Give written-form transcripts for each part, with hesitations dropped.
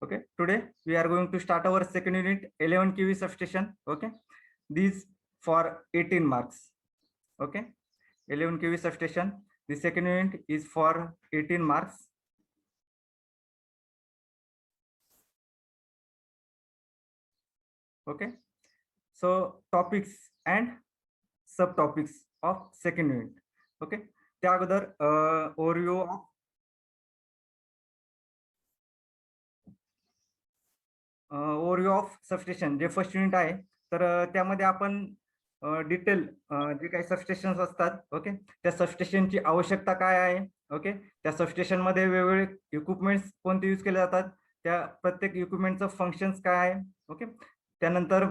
Okay, today we are going to start our second unit 11 kV substation. Okay, these for 18 marks. Okay, 11 kV substation. The second unit is for 18 marks. Okay, so topics and subtopics of second unit. Okay, त्या अगोदर overview of substation जे first unit आहे तर त्यामध्ये आपण detail जे काही substations असतात. ओके, त्या सबस्टेशनची आवश्यकता काय आहे. ओके, त्या सबस्टेशन मध्ये वेगवेगळे इक्विपमेंट्स कोणते यूज केले जातात, त्या प्रत्येक इक्विपमेंटचं फंक्शन्स काय आहे. ओके, त्यानंतर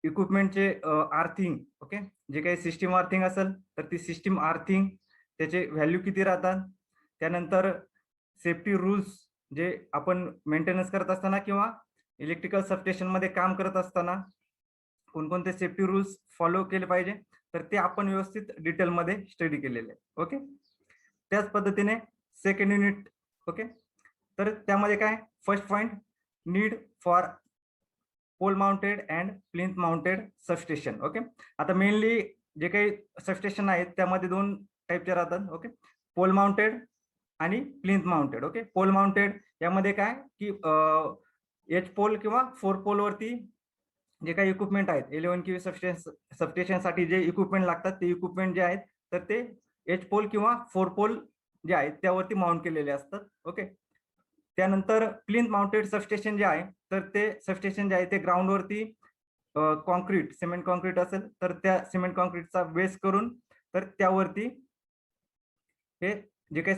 इक्विपमेंटचे आर्थिंग. ओके, जे काही सिस्टीम आर्थिंग असेल तर ती सिस्टीम आर्थिंग त्याचे व्हॅल्यू किती राहतात. त्यानंतर सेफ्टी रूल्स जे आपण मेंटेनन्स करत असताना किंवा इलेक्ट्रिकल सबस्टेशन मध्ये काम करत असताना कोणकोणते सेफ्टी रूल्स फॉलो केले पाहिजे तर ते आपण व्यवस्थित डिटेलमध्ये स्टडी केलेले. ओके, त्याच पद्धतीने सेकंड युनिट. ओके, तर त्यामध्ये काय first point need for pole mounted and plinth mounted substation. Okay, आता मेनली जे काही सबस्टेशन आहेत त्यामध्ये दोन टाईपचे राहतात. ओके, पोल माउंटेड आणि plinth mounted. Okay, pole mounted यामध्ये काय की एच पोल किंवा 4 पोल वरती जे काही इक्विपमेंट आहेत 11 kV सबस्टेशन साठी जे इक्विपमेंट लागतात ते इक्विपमेंट जे आहेत तर ते एच पोल किंवा 4 पोल जे आहेत त्यावरती माउंट केलेले असतात. ओके, त्यानंतर प्लिंथ माउंटेड सबस्टेशन जे आहे तर ते सबस्टेशन जे आहे ते ग्राउंड वरती कॉन्क्रीट सिमेंट कॉन्क्रीट असेल तर त्या सिमेंट कॉन्क्रीटचा बेस करून तर त्यावरती हे जे काही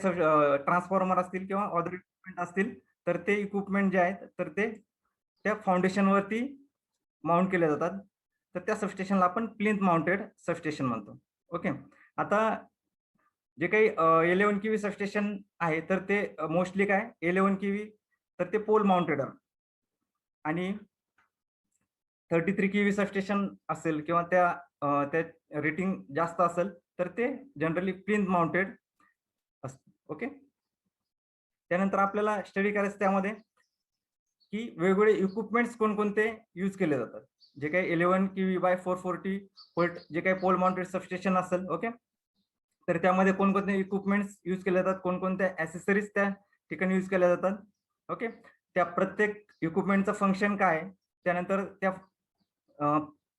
ट्रान्सफॉर्मर असतील किंवा अदर इक्विपमेंट असतील तर ते इक्विपमेंट जे आहेत तर ते त्या फाउंडेशन वरती माउंट केले जातात. तर त्या सबस्टेशनला आपण प्लिंथ माउंटेड सबस्टेशन म्हणतो. ओके, आता जे काही 11 kV सबस्टेशन आहे तर ते मोस्टली काय 11 kV तर ते पोल माउंटेड आणि 33 kV सबस्टेशन असेल किंवा त्या रेटिंग जास्त असेल तर ते जनरली प्लिंथ माउंटेड असते. ओके, त्यानंतर आपल्याला स्टडी करायचं त्यामध्ये की वेगवेगळे इक्विपमेंट्स कोणकोणते यूज केले जातात. जे काही 11 kV बाय 440 व्होल्ट जे काही पोल माउंटेड सबस्टेशन असेल. ओके, तर त्यामध्ये कोणकोणते इक्विपमेंट्स यूज केले जातात, कोणकोणत्या ऍसेसरीज त्या ठिकाणी यूज केल्या जातात. ओके, त्या प्रत्येक इक्विपमेंटचं फंक्शन काय, त्यानंतर त्या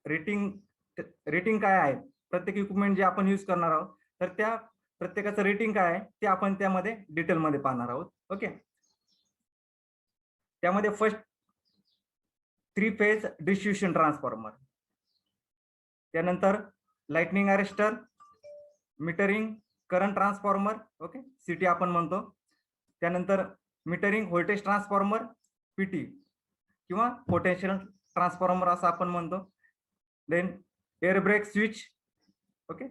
रेटिंग काय आहे प्रत्येक इक्विपमेंट जे आपण यूज करणार आहोत तर त्या प्रत्येकाचं रेटिंग काय आहे ते आपण त्यामध्ये डिटेलमध्ये पाहणार आहोत. ओके, त्यामध्ये फर्स्ट 3 फेज डिस्ट्रीब्युशन ट्रान्सफॉर्मर, त्यानंतर lightning arrester, metering current transformer. Okay, CT आपण म्हणतो. त्यानंतर मीटरिंग व्होल्टेज ट्रान्सफॉर्मर पीटी किंवा पोटेन्शियल ट्रान्सफॉर्मर असं आपण म्हणतो. Then air break switch. Okay,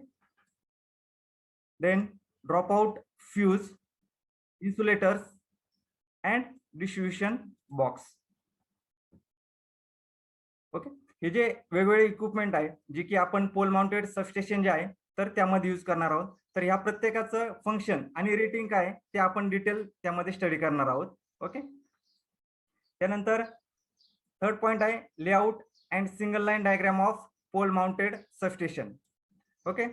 then drop out fuse, insulators and distribution box. Okay, हे जे वेगवेगळे इक्विपमेंट आहे जे की आपण पोल माउंटेड सबस्टेशन जे आहे तर त्यामध्ये यूज करणार आहोत. तर ह्या प्रत्येकाचं फंक्शन आणि रेटिंग काय ते आपण डिटेल त्यामध्ये स्टडी करणार आहोत. ओके, त्यानंतर थर्ड पॉइंट आहे layout and single line diagram of pole mounted substation. Okay,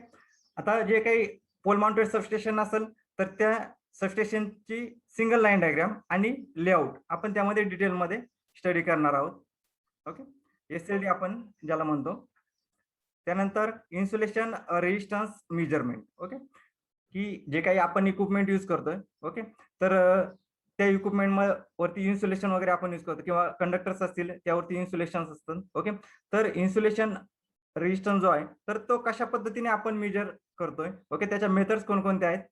आता जे काही पोल माउंटेड सबस्टेशन असेल तर त्या सबस्टेशनची सिंगल लाईन डायग्राम आणि लेआउट आपण त्यामध्ये डिटेलमध्ये स्टडी करणार आहोत. ओके, एसएलडी आपण ज्याला म्हणतो. त्यानंतर इन्सुलेशन रेजिस्टन्स मेजरमेंट. ओके, की जे काही आपण इक्विपमेंट यूज करतोय. ओके, तर त्या इक्विपमेंट वरती इन्सुलेशन वगैरे आपण यूज करतो किंवा कंडक्टर्स असतील त्यावरती इन्सुलेशन असतात. ओके, तर इन्सुलेशन रेजिस्टन्स जो आहे तर तो कशा पद्धतीने आपण मेजर करतोय. ओके, त्याच्या मेथड्स कोणकोणत्या आहेत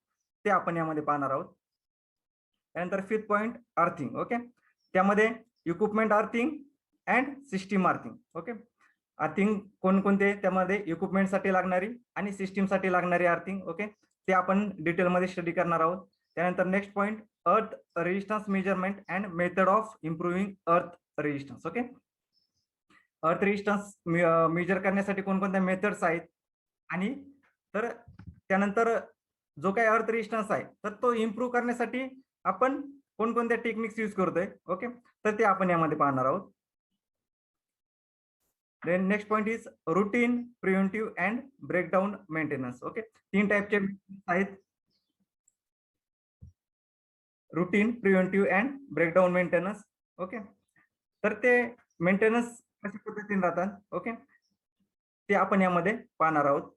ते आपण यामध्ये पाहणार आहोत. त्यानंतर फिफ्थ पॉइंट अर्थिंग. ओके, त्यामध्ये equipment earthing and system earthing. Okay, earthing कोणकोणते त्यामध्ये इक्विपमेंटसाठी लागणारी आणि सिस्टीमसाठी लागणारी अर्थिंग. ओके, ते आपण डिटेलमध्ये स्टडी करणार आहोत. त्यानंतर next point earth resistance measurement and method of improving अर्थ रेजिस्टन्स. ओके, अर्थ रेजिस्टन्स मेजर करण्यासाठी कोणकोणत्या मेथड्स आहेत आणि तर त्यानंतर जो काही अर्थ रेजिस्टन्स आहे तर तो इम्प्रूव्ह करण्यासाठी आपण कोणकोणत्या टेक्निक्स यूज करतोय. ओके, तर ते आपण यामध्ये पाहणार आहोत. Then next point is routine, preventive and breakdown maintenance. Okay, 3 टाईपचे आहेत, routine, preventive and breakdown maintenance. Okay, तर ते मेंटेनन्स कशा पद्धतीने राहतात. ओके, ते आपण यामध्ये पाहणार आहोत.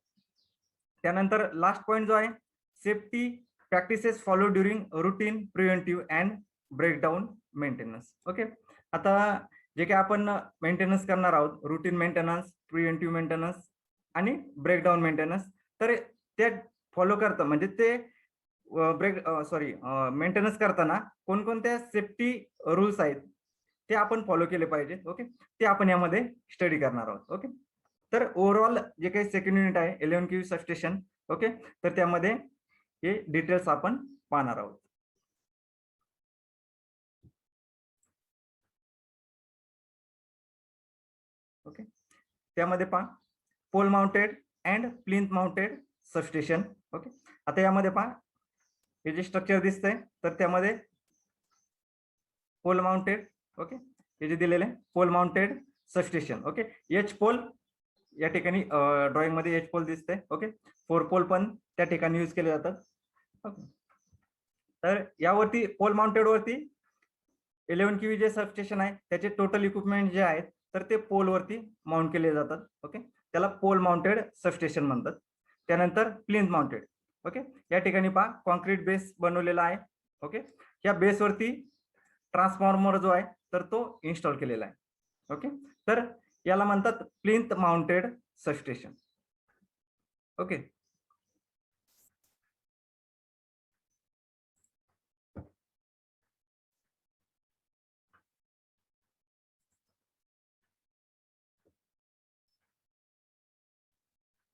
त्यानंतर लास्ट पॉइंट जो आहे, safety practices follow during routine, preventive and breakdown maintenance. Okay, आता जे काही आपण मेंटेनन्स करणार आहोत, रुटीन मेंटेनन्स, प्रिव्हेंटिव्ह मेंटेनन्स आणि ब्रेकडाऊन मेंटेनन्स, तर ते फॉलो करतं, म्हणजे ते मेंटेनन्स करताना कोणकोणत्या सेफ्टी रूल्स आहेत ते आपण फॉलो केले पाहिजे. ओके, ते आपण यामध्ये स्टडी करणार आहोत. ओके, तर ओव्हरऑल जे काही सेकंड युनिट आहे 11 kV सबस्टेशन. ओके, तर त्यामध्ये हे डिटेल्स आपण पाहणार आहोत. ओके, त्यामध्ये पहा pole mounted and plinth mounted substation. Okay, आता यामध्ये पहा हे जे स्ट्रक्चर दिसतंय, तर त्यामध्ये पोल माउंटेड, ओके, हे जे दिलेले pole mounted substation. Okay, H pole या ठिकाणी ड्रॉइंग मध्ये एच पोल दिसते. ओके, 4 पोल पण त्या ठिकाणी यूज केले जातात. ओके, तर यावरती पोल माउंटेड वरती 11 kV जे सबस्टेशन आहे त्याचे टोटल इक्विपमेंट जे आहेत तर ते पोल वरती माउंट केले जातात. ओके, त्याला पोल माउंटेड सबस्टेशन म्हणतात. त्यानंतर प्लिंथ माउंटेड. ओके, या ठिकाणी पहा कॉन्क्रीट बेस बनवलेला आहे. ओके, या बेसवरती ट्रान्सफॉर्मर जो आहे तर तो इन्स्टॉल केलेला आहे. ओके, तर याला म्हणतात plinth mounted substation. Okay,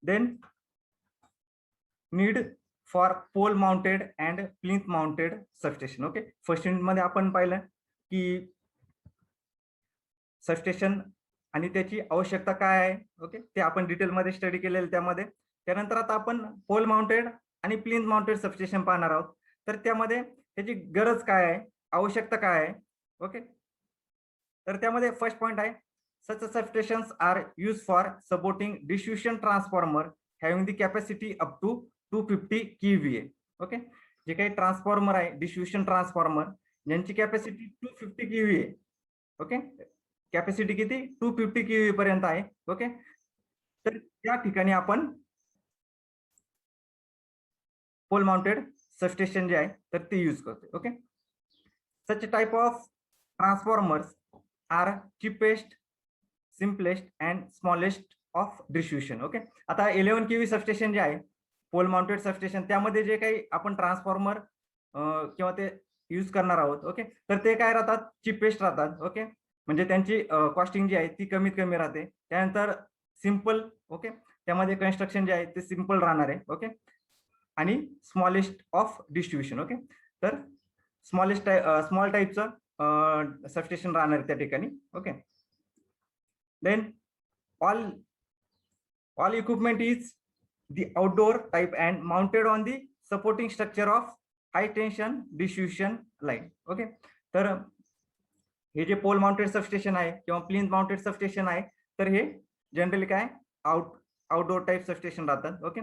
then need for pole mounted and plinth mounted substation. Okay, first unit मध्ये आपण पाहिलं की सबस्टेशन आणि त्याची आवश्यकता काय आहे. ओके, ते आपण डिटेलमध्ये स्टडी केलेलं त्यामध्ये. त्यानंतर आता आपण पोल माउंटेड आणि प्लिंथ माउंटेड सबस्टेशन पाहणार आहोत. तर त्यामध्ये त्याची गरज काय आहे, आवश्यकता काय आहे. ओके, तर त्यामध्ये फर्स्ट पॉइंट आहे such substations are used for supporting distribution transformer having the capacity up to 250 kVA. Okay, जे काही ट्रान्सफॉर्मर आहे डिस्ट्रीब्युशन ट्रान्सफॉर्मर यांची कॅपॅसिटी 250 kVA. ओके, कॅपॅसिटी किती 250 kVA पर्यंत आहे. ओके, तर त्या ठिकाणी आपण पोल माउंटेड सबस्टेशन जे आहे तर ते यूज करतो. Okay, such type of transformers are cheapest, simplest and smallest of distribution. Okay, आता 11 kV सबस्टेशन जे आहे पोल माउंटेड सबस्टेशन त्यामध्ये जे काही आपण ट्रान्सफॉर्मर किंवा ते यूज करणार आहोत. ओके, तर ते काय राहतात, चीपेस्ट राहतात. ओके, म्हणजे त्यांची कॉस्टिंग जी आहे ती कमीत कमी राहते. त्यानंतर सिम्पल. ओके, त्यामध्ये कन्स्ट्रक्शन जे आहे ते सिम्पल राहणार आहे. ओके, आणि स्मॉलेस्ट ऑफ डिस्ट्रीब्युशन. ओके, तर स्मॉल टाईपचं सबस्टेशन राहणार आहे त्या ठिकाणी. Okay, then all equipment is the outdoor type and mounted on the supporting structure of high tension distribution line. Okay, तर हे जे पोल माउंटेड सबस्टेशन आहे किंवा प्लिंथ माउंटेड सबस्टेशन आहे तर हे जनरली काय आउटडोर टाइप सबस्टेशन राहतात. ओके,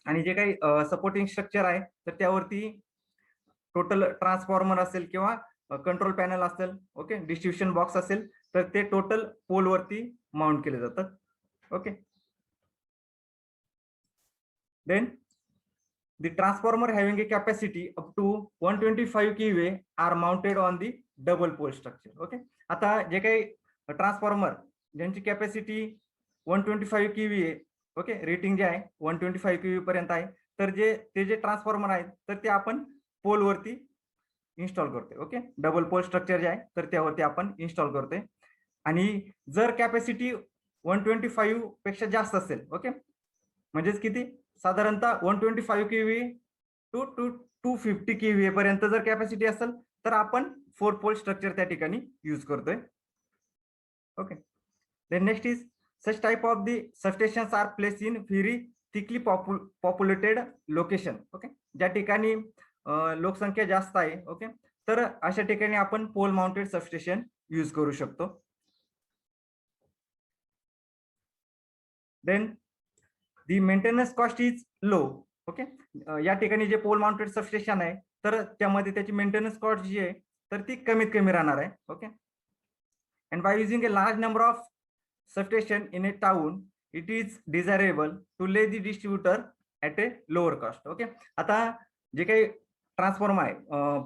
आणि जे काही सपोर्टिंग स्ट्रक्चर आहे तर त्यावरती टोटल ट्रान्सफॉर्मर असेल किंवा कंट्रोल पॅनल असेल. ओके, डिस्ट्रीब्युशन बॉक्स असेल तर ते टोटल पोल वरती माउंट केले जातात. Okay, then the transformer having a capacity up to 125 kVA are mounted on the double pole structure. Okay, आता जे काही ट्रान्सफॉर्मर ज्यांची कॅपॅसिटी 125 kVA, ओके, रेटिंग जे आहे 125 kVA पर्यंत आहे तर ते जे ट्रान्सफॉर्मर आहेत तर ते आपण पोल वरती इन्स्टॉल करतोय. ओके, डबल पोल स्ट्रक्चर जे आहे तर त्यावरती आपण इन्स्टॉल करतोय. आणि जर कॅपॅसिटी 125 पेक्षा जास्त असेल. ओके, म्हणजेच किती साधारणतः 125 kVA टू 250 kVA पर्यंत जर कॅपॅसिटी असेल तर आपण 4 पोल स्ट्रक्चर त्या ठिकाणी यूज करतोय. Okay, then next is such type of the substations are placed in very thickly populated location. Okay, ज्या ठिकाणी लोकसंख्या जास्त आहे. ओके, तर अशा ठिकाणी आपण पोल माउंटेड सबस्टेशन यूज करू शकतो. Then the maintenance cost is low. Okay, या ठिकाणी जे पोल माउंटेड सबस्टेशन आहे तर त्यामध्ये त्याची मेंटेनन्स कॉस्ट जी आहे तर ती कमीत कमी राहणार आहे. Okay, and by using a large number of substation in a town it is desirable to lay the distributor at a lower cost. Okay, आता जे काही ट्रान्सफॉर्मर आहे,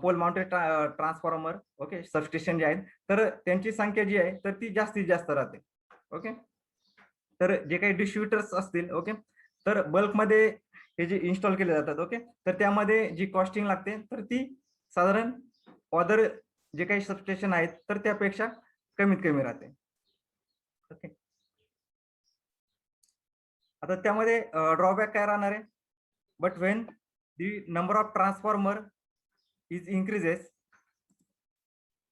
pole mounted transformer, okay, substation जे आहेत तर त्यांची संख्या जी आहे तर ती जास्तीत जास्त राहते. ओके, तर जे काही डिस्ट्रीब्युटर्स असतील, ओके, तर बल्कमध्ये हे जे इन्स्टॉल केले जातात, ओके, तर त्यामध्ये जी कॉस्टिंग लागते तर ती साधारण अदर जे काही सबस्टेशन आहेत तर त्यापेक्षा कमीत कमी राहते. ओके, आता त्यामध्ये ड्रॉबॅक काय राहणार आहे? But when the number of transformer is increases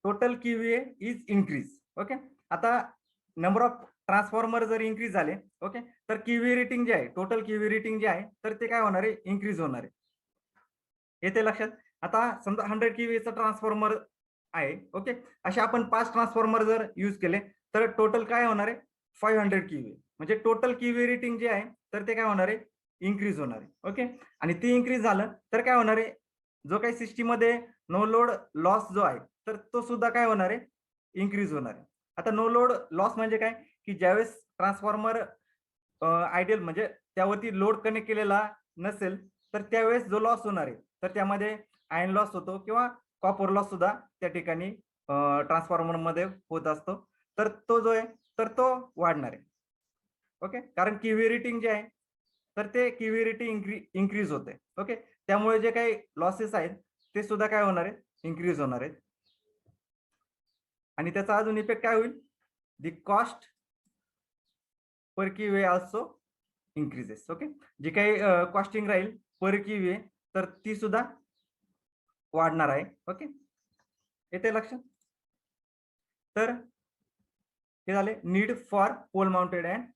total KVA is increase. Okay, आता नंबर ऑफ ट्रान्सफॉर्मर जर इन्क्रीज झाले, ओके, तर क्यूव्ही रेटिंग जे आहे, टोटल क्यूव्ही रेटिंग जे आहे तर ते काय होणार आहे? इन्क्रीज होणार आहे. येते लक्षात? आता समजा 100 क्यूव्हीचा ट्रान्सफॉर्मर आहे, ओके, असे आपण 5 ट्रान्सफॉर्मर जर यूज केले तर टोटल काय होणार आहे? 500 क्यूव्ही. म्हणजे टोटल क्यूव्ही रेटिंग जे आहे तर ते काय होणार आहे? इन्क्रीज होणार आहे. ओके, आणि ते इन्क्रीज झालं तर काय होणार आहे? जो काही सिस्टीम मध्ये नो लोड लॉस जो आहे तर तो सुद्धा काय होणार आहे? इन्क्रीज होणार आहे. आता नो लोड लॉस म्हणजे काय? की ज्यावेळेस ट्रान्सफॉर्मर आयडियल म्हणजे त्यावरती लोड कनेक्ट केलेला नसेल तर त्यावेळेस जो लॉस होणार आहे तर त्यामध्ये आयर्न लॉस होतो किंवा कॉपर लॉस सुद्धा त्या ठिकाणी ट्रान्सफॉर्मर मध्ये होत असतो. तर तो जो आहे तर तो वाढणार आहे. ओके, कारण क्यूव्ही रेटिंग जे आहे तर ते क्यूव्ही रेटिंग इन्क्रीज होते. ओके, त्यामुळे जे काही लॉसेस आहेत ते सुद्धा काय होणार आहे? इन्क्रीज होणार आहेत. आणि त्याचा अजून इफेक्ट काय होईल? The cost per KV also increases. Okay, जी काही कॉस्टिंग राहील पर क्यूव्ही तर ती सुद्धा वाढणार आहे. ओके, येते लक्षात? तर हे झाले need for pole mounted and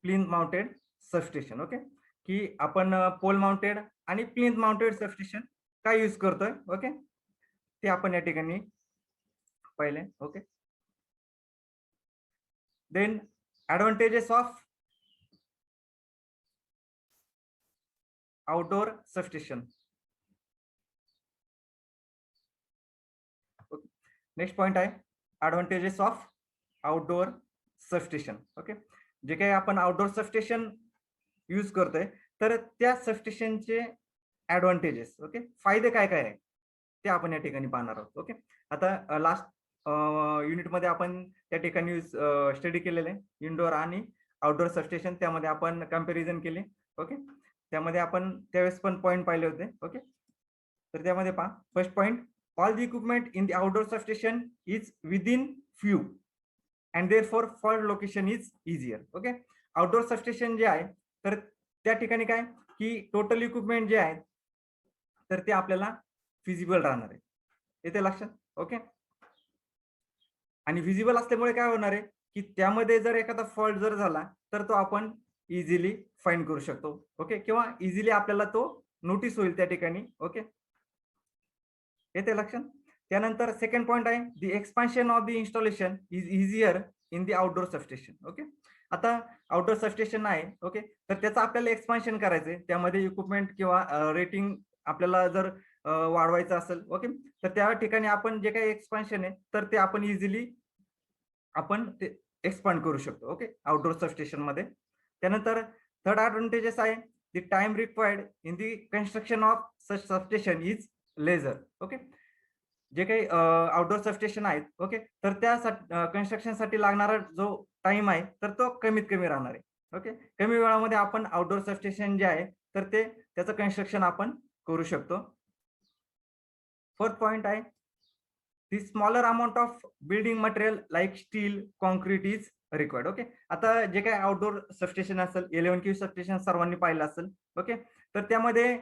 plinth mounted substation. Okay, की आपण पोल माउंटेड आणि प्लिंथ माउंटेड सबस्टेशन काय यूज करतोय. ओके, ते आपण या ठिकाणी पाहिले. Okay, then advantages of outdoor substation. Next point आहे advantages of outdoor substation. Okay, जे काही आपण आउटडोर सबस्टेशन यूज करतोय तर त्या सबस्टेशनचे ऍडव्हान्टेजेस, ओके, फायदे काय काय आहे ते आपण या ठिकाणी पाहणार आहोत. ओके, आता लास्ट युनिटमध्ये आपण त्या ठिकाणी स्टडी केलेले इनडोअर आणि आउटडोर सबस्टेशन, त्यामध्ये आपण कम्पॅरिझन केले. ओके, त्यामध्ये आपण त्यावेळेस पण पॉइंट पाहिले होते. ओके, तर त्यामध्ये पहा first point, all the equipment in the outdoor substation is within few and therefore fault location is easier. Okay, outdoor substation जे आहे तर त्या ठिकाणी काय की टोटल इक्विपमेंट जे आहे तर ते आपल्याला फिजिबल राहणार आहे. येते लक्षात? ओके, आणि विजिबल असल्यामुळे काय होणार आहे की त्यामध्ये जर एखादा फॉल्ट जर झाला तर तो आपण इझिली फाइंड करू शकतो. ओके, किंवा इझिली आपल्याला तो नोटीस होईल त्या ठिकाणी. ओके, येते लक्षात? त्यानंतर सेकंड पॉइंट आहे the expansion of the installation is easier in the outdoor substation. Okay, आता आउटडोर सबस्टेशन आहे, ओके, तर त्याचं आपल्याला एक्सपान्शन करायचंय, त्यामध्ये इक्विपमेंट किंवा रेटिंग आपल्याला जर वाढवायचं असेल, ओके, तर त्या ठिकाणी आपण जे काही एक्सपान्शन आहे तर ते आपण इझिली आपण ते एक्सपांड करू शकतो. ओके, आउटडोर सबस्टेशन मध्ये. त्यानंतर थर्ड ऍडव्हान्टेजेस आहे the time required in the construction of such substation is laser. Okay, जे काही आउटडोर सबस्टेशन आहेत, ओके, तर त्या कन्स्ट्रक्शनसाठी लागणारा जो टाइम आहे तर तो कमीत कमी राहणार आहे. ओके, कमी वेळामध्ये आपण आउटडोर सबस्टेशन जे आहे तर ते त्याचं कन्स्ट्रक्शन आपण करू शकतो. फोर्थ पॉइंट आहे the smaller amount of building material like steel concrete is required. Okay, आता जे काही आउटडोर सबस्टेशन असेल 11 क्यू सबस्टेशन सर्वांनी पाहिलं असेल. ओके, तर त्यामध्ये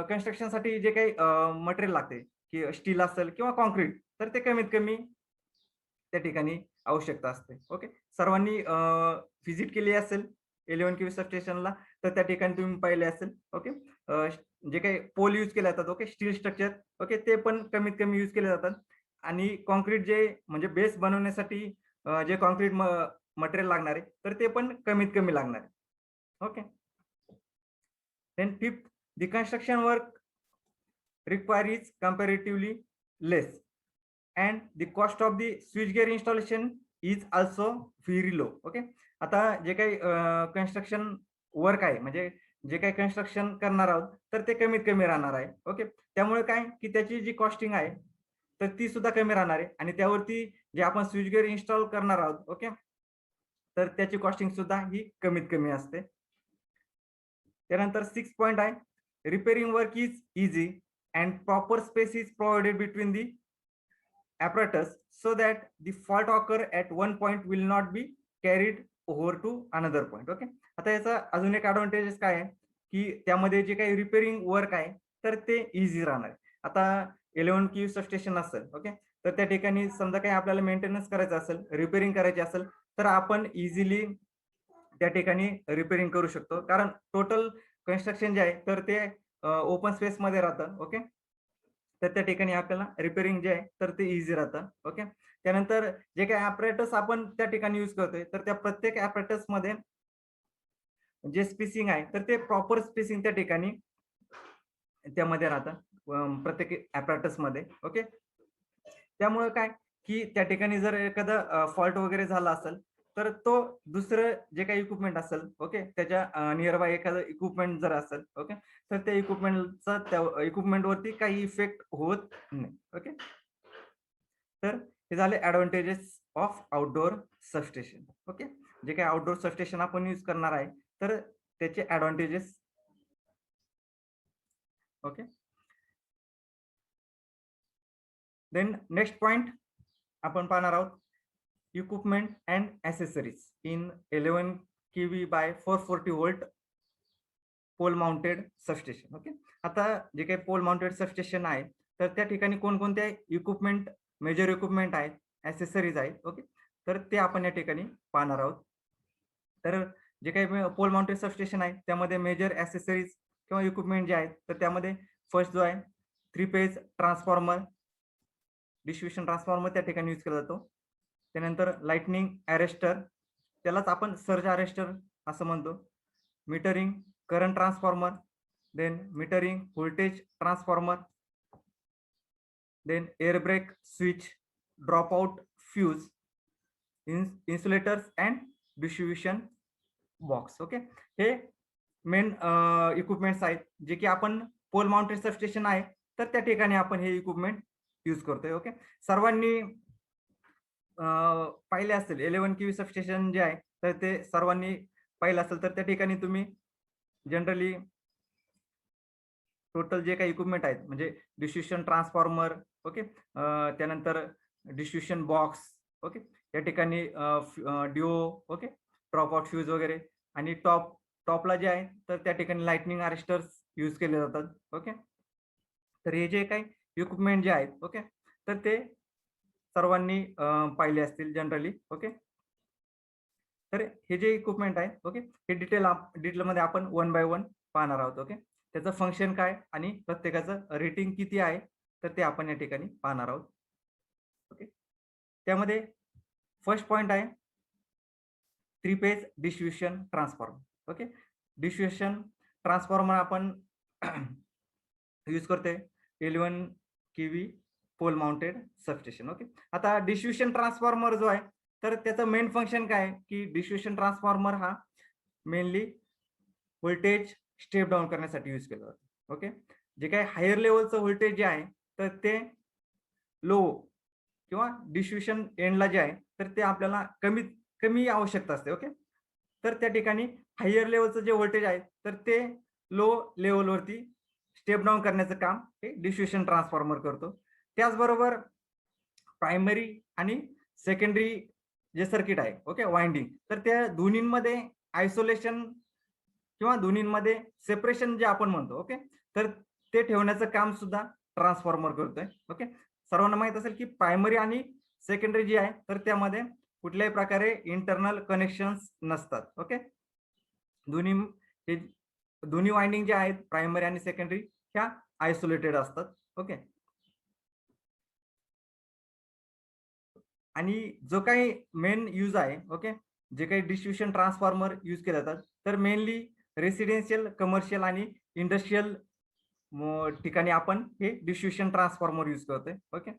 कन्स्ट्रक्शनसाठी जे काही मटेरियल लागते की स्टील असेल किंवा कॉन्क्रीट तर ते कमीत कमी त्या ठिकाणी आवश्यकता असते. ओके, सर्वांनी व्हिजिट केली असेल 11 केव्ही सबस्टेशनला, तर त्या ठिकाणी तुम्ही पाहिले असेल. ओके, जे काही पोल यूज केले जातात, ओके, स्टील स्ट्रक्चर, ओके, ते पण कमीत कमी यूज केले जातात. आणि कॉन्क्रीट जे म्हणजे बेस बनवण्यासाठी जे कॉन्क्रीट मटेरियल लागणार आहे, तर ते पण कमीत कमी लागणार आहे. Okay. Then fifth, the construction work require is comparatively less, and the cost of the switchgear installation is also very low. Okay, आता जे काही कन्स्ट्रक्शन वर्क आहे, म्हणजे जे काही कन्स्ट्रक्शन करणार आहोत, तर ते कमीत कमी राहणार आहे. ओके, त्यामुळे काय की त्याची जी कॉस्टिंग आहे, तर ती सुद्धा कमी राहणार आहे. आणि त्यावरती जे आपण स्विचगेअर इन्स्टॉल करणार आहोत, ओके, तर त्याची कॉस्टिंग सुद्धा ही कमीत कमी असते. त्यानंतर 6 पॉइंट आहे, repairing work is easy and proper space is provided between the apparatus so that the fault occur at one point will not be carried over to another point. Okay, आता याचा अजून एक ऍडव्हान्टेजेस काय आहे की त्यामध्ये जे काही रिपेअरिंग वर्क आहे, तर ते इझी राहणार आहे. आता 11 केव्ही सबस्टेशन असेल, ओके, तर त्या ठिकाणी समजा काही आपल्याला मेंटेनन्स करायचं असेल, रिपेअरिंग करायची असेल, तर आपण इझिली त्या ठिकाणी रिपेअरिंग करू शकतो. कारण टोटल कन्स्ट्रक्शन जे आहे, तर ते ओपन स्पेस मध्ये राहतं. ओके, तर त्या ठिकाणी आपल्याला रिपेअरिंग जे आहे, तर ते इझी राहतं. ओके, त्यानंतर जे काही ऍपरेटस आपण त्या ठिकाणी यूज करतोय, तर त्या प्रत्येक ऍपरेटस मध्ये जे स्पेसिंग आहे, तर ते प्रॉपर स्पेसिंग त्या ठिकाणी त्यामध्ये राहतं प्रत्येक ऍपरेटस मध्ये. ओके, त्यामुळे काय की त्या ठिकाणी जर एखादा फॉल्ट वगैरे झाला असेल, तर तो दुसरं जे काही इक्विपमेंट असेल, ओके, त्याच्या नियर बाय एखादं इक्विपमेंट जर असेल, ओके, तर त्या इक्विपमेंटचा त्या इक्विपमेंट वरती काही इफेक्ट होत नाही. ओके, तर हे झाले advantages of outdoor substation. Okay, जे काही आउटडोअर सबस्टेशन आपण यूज करणार आहे, तर त्याचे advantages. Okay, then next point आपण पाहणार आहोत, equipment and accessories in 11 kV by 440 volt pole mounted substation. Okay, आता जे काही पोल माउंटेड सबस्टेशन आहे, तर त्या ठिकाणी कोणकोणत्या इक्विपमेंट, मेजर इक्विपमेंट आहेत, ॲसेसरीज आहेत, ओके, तर ते आपण या ठिकाणी पाहणार आहोत. तर जे काही पोल माउंटेड सबस्टेशन आहे, त्यामध्ये मेजर ॲसेसरीज किंवा इक्विपमेंट जे आहेत, तर त्यामध्ये फर्स्ट जो आहे 3 फेज ट्रान्सफॉर्मर, डिस्ट्रीब्युशन ट्रान्सफॉर्मर त्या ठिकाणी यूज केला जातो. त्यानंतर लाइटनिंग अरेस्टर, त्यालाच आपण सर्ज अरेस्टर असं म्हणतो. Metering current transformer, then metering voltage transformer, then air break switch, drop out fuse, insulators and distribution box. Okay, हे मेन इक्विपमेंट्स आहेत जे की आपण पोल माउंटेड सबस्टेशन आहे, तर त्या ठिकाणी आपण हे इक्विपमेंट यूज करतोय. ओके, सर्वांनी पाहिले असेल 11 केव्ही सबस्टेशन जे आहे, तर ते सर्वांनी पाहिलं असेल, तर त्या ठिकाणी तुम्ही जनरली टोटल जे काही इक्विपमेंट आहेत, म्हणजे डिस्ट्रीब्युशन ट्रान्सफॉर्मर, ओके, त्यानंतर डिस्ट्रीब्युशन बॉक्स, ओके, या ठिकाणी DO, okay, drop out fuse वगैरे, आणि टॉपला जे आहे, तर त्या ठिकाणी लाइटनिंग अरेस्टर्स यूज केले जातात. ओके, तर हे जे काही इक्विपमेंट जे आहेत, ओके, तर ते सर्वांनी पाहिले असतील जनरली. ओके, तर हे जे इक्विपमेंट आहे, ओके, हे डिटेलमध्ये आपण 1 बाय 1 पाहणार आहोत. ओके, त्याचं फंक्शन काय आणि प्रत्येकाचं रेटिंग किती आहे, तर ते आपण या ठिकाणी पाहणार आहोत. ओके, त्यामध्ये फर्स्ट पॉइंट आहे 3 phase distribution transformer. Okay, distribution transformer आपण यूज करतोय 11 kV pole mounted substation. Okay, आता डिस्ट्रीब्युशन ट्रान्सफॉर्मर जो आहे, तर त्याचं मेन फंक्शन काय आहे की डिस्ट्रीब्युशन ट्रान्सफॉर्मर हा मेनली व्होल्टेज स्टेप डाऊन करण्यासाठी यूज केला जातो. ओके, जे काही हायर लेवलचं व्होल्टेज जे आहे, तर ते लो किंवा डिस्ट्रीब्युशन एंडला जे आहे, तर ते आपल्याला कमीत कमी आवश्यकता असते. ओके, तर त्या ठिकाणी हायर लेवलचं जे व्होल्टेज आहे, तर ते लो लेवलवरती स्टेप डाऊन करण्याचं काम हे डिस्ट्रीब्युशन ट्रान्सफॉर्मर करतो. त्याचबरोबर प्रायमरी आणि सेकंडरी जे सर्किट आहे, ओके, वाइंडिंग, तर त्या दोन्हींमध्ये आयसोलेशन किंवा दोन्हींमध्ये सेपरेशन जे आपण म्हणतो, ओके, तर ते ठेवण्याचं काम सुद्धा ट्रान्सफॉर्मर करतोय. ओके, सर्वांना माहित असेल की प्रायमरी आणि सेकंडरी जे आहे, तर त्यामध्ये कुठल्याही प्रकारे इंटरनल कनेक्शन्स नसतात. ओके, दोन्ही हे दोन्ही वाइंडिंग जे आहेत प्रायमरी आणि सेकंडरी ह्या आयसोलेटेड असतात. ओके. आणि जो काही मेन यूज आहे, ओके, जे काही डिस्ट्रीब्युशन ट्रान्सफॉर्मर यूज केले जातात, तर मेनली रेसिडेन्शियल, कमर्शियल आणि इंडस्ट्रियल ठिकाणी आपण हे डिस्ट्रीब्युशन ट्रान्सफॉर्मर यूज करतोय. Okay.